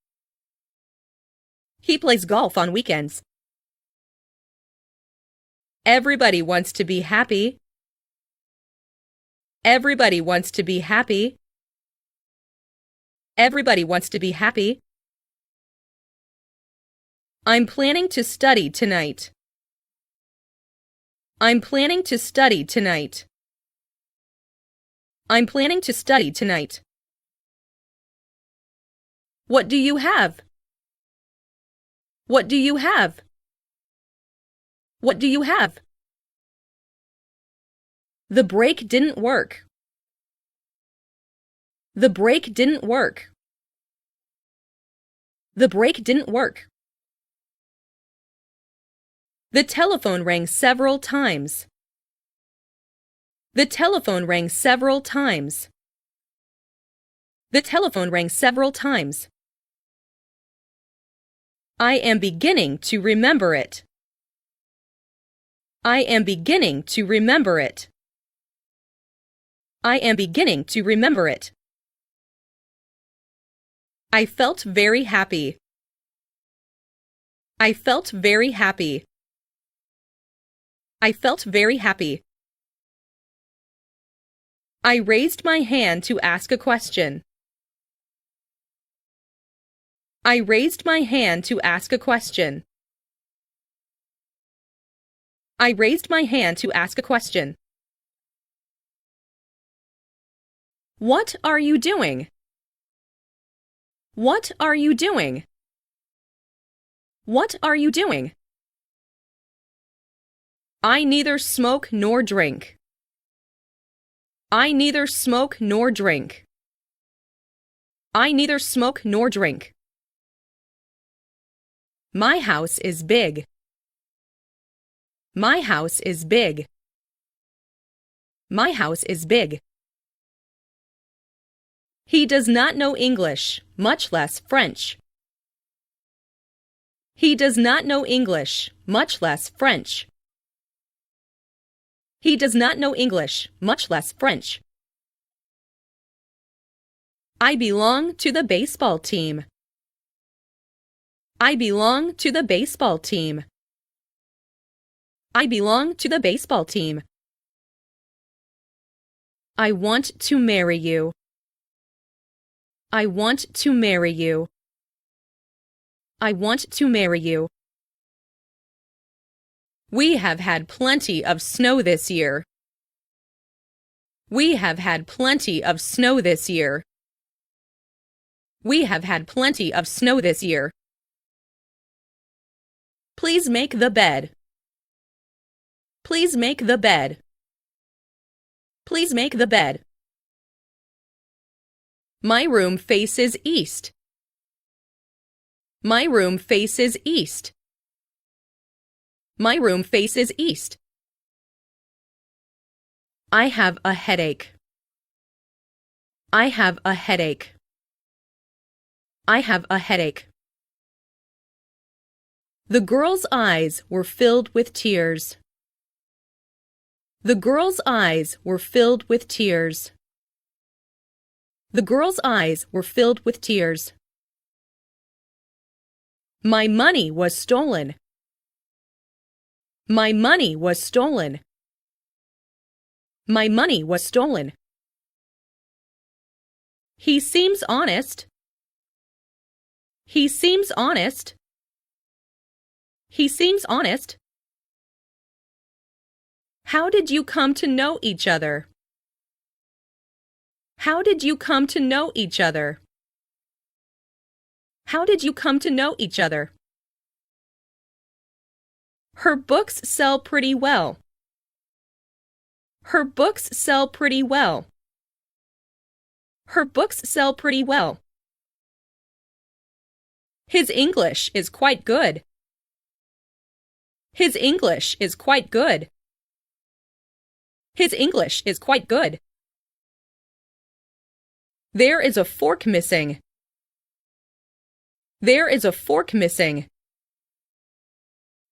He plays golf on weekends. Everybody wants to be happy. Everybody wants to be happy. Everybody wants to be happy. I'm planning to study tonight. I'm planning to study tonight. I'm planning to study tonight. What do you have? What do you have? What do you have? The brake didn't work. The brake didn't work. The brake didn't work. The telephone rang several times. The telephone rang several times. The telephone rang several times. I am beginning to remember it. I am beginning to remember it. I am beginning to remember it. I felt very happy. I felt very happy. I felt very happy. I raised my hand to ask a question. I raised my hand to ask a question. I raised my hand to ask a question. What are you doing? What are you doing? What are you doing? I neither smoke nor drink. I neither smoke nor drink. I neither smoke nor drink. My house is big. My house is big. My house is big. He does not know English, much less French. He does not know English, much less French. He does not know English, much less French. I belong to the baseball team. I belong to the baseball team. I belong to the baseball team. I want to marry you. I want to marry you. I want to marry you. We have had plenty of snow this year. We have had plenty of snow this year. We have had plenty of snow this year. Please make the bed. Please make the bed. Please make the bed. My room faces east. My room faces east. My room faces east. I have a headache. I have a headache. I have a headache. The girl's eyes were filled with tears. The girl's eyes were filled with tears. The girl's eyes were filled with tears. My money was stolen. My money was stolen. My money was stolen. He seems honest. He seems honest. He seems honest. How did you come to know each other? How did you come to know each other? How did you come to know each other? Her books sell pretty well. Her books sell pretty well. Her books sell pretty well. His English is quite good. His English is quite good. His English is quite good. There is a fork missing. There is a fork missing.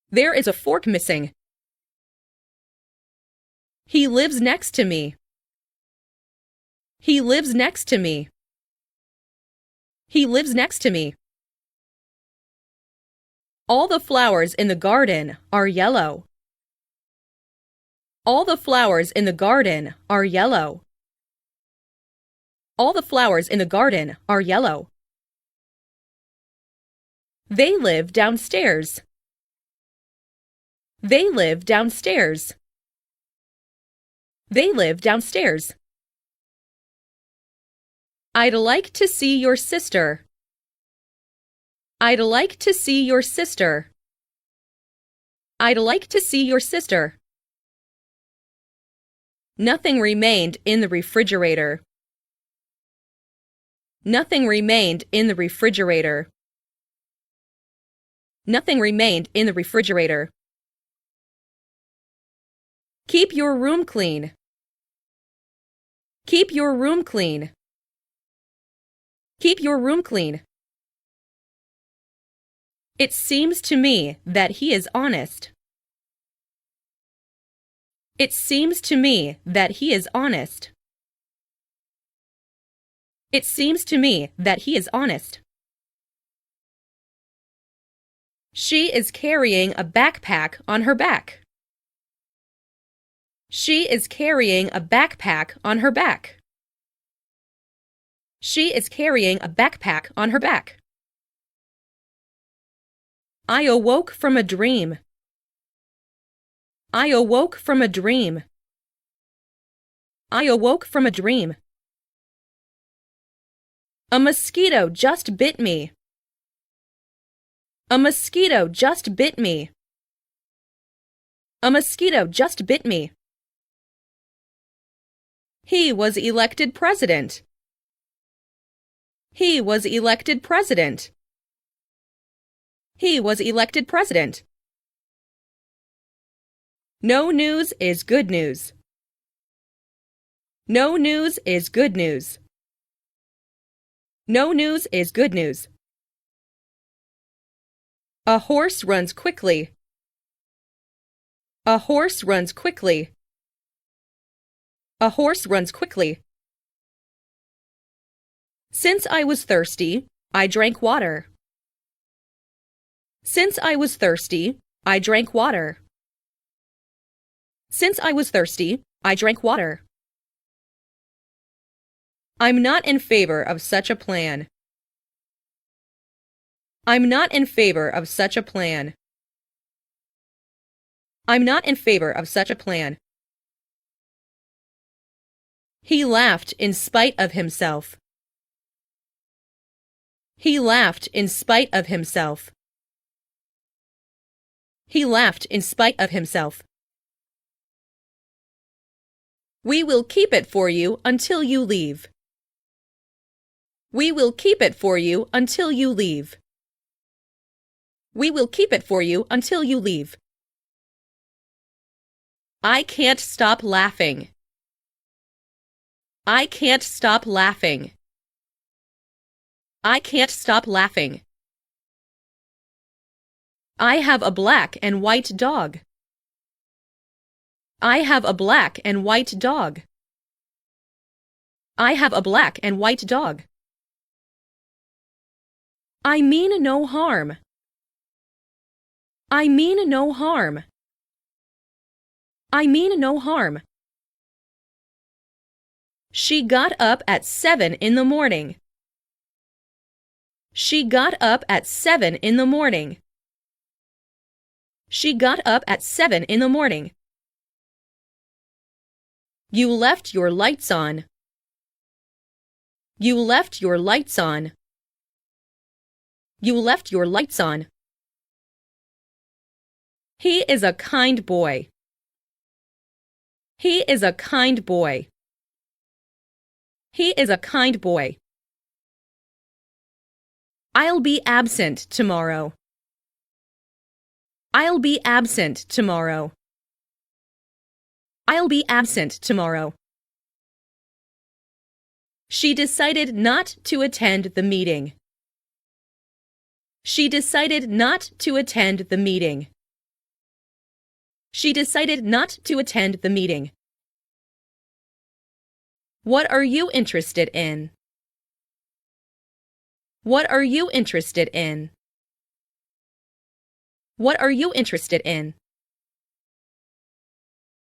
There is a fork missing. He lives next to me. He lives next to me. He lives next to me. All the flowers in the garden are yellow. All the flowers in the garden are yellow. All the flowers in the garden are yellow. They live downstairs. They live downstairs. They live downstairs. I'd like to see your sister. I'd like to see your sister. I'd like to see your sister. Nothing remained in the refrigerator. Nothing remained in the refrigerator. Nothing remained in the refrigerator. Keep your room clean. Keep your room clean. Keep your room clean. It seems to me that he is honest. It seems to me that he is honest. It seems to me that he is honest. She is carrying a backpack on her back. She is carrying a backpack on her back. She is carrying a backpack on her back. I awoke from a dream. I awoke from a dream. I awoke from a dream. A mosquito just bit me. A mosquito just bit me. A mosquito just bit me. He was elected president. He was elected president. He was elected president. No news is good news. No news is good news. No news is good news. A horse runs quickly. A horse runs quickly. A horse runs quickly. Since I was thirsty, I drank water. Since I was thirsty, I drank water. Since I was thirsty, I drank water. I'm not in favor of such a plan. I'm not in favor of such a plan. I'm not in favor of such a plan. He laughed in spite of himself. He laughed in spite of himself. He laughed in spite of himself. We will keep it for you until you leave. We will keep it for you until you leave. We will keep it for you until you leave. I can't stop laughing. I can't stop laughing. I can't stop laughing. I have a black and white dog. I have a black and white dog. I have a black and white dog. I mean no harm. I mean no harm. I mean no harm. She got up at 7 in the morning. She got up at 7 in the morning. She got up at 7 in the morning. You left your lights on. You left your lights on. You left your lights on. He is a kind boy. He is a kind boy. He is a kind boy. I'll be absent tomorrow. I'll be absent tomorrow. I'll be absent tomorrow. She decided not to attend the meeting. She decided not to attend the meeting. She decided not to attend the meeting. What are you interested in? What are you interested in? What are you interested in?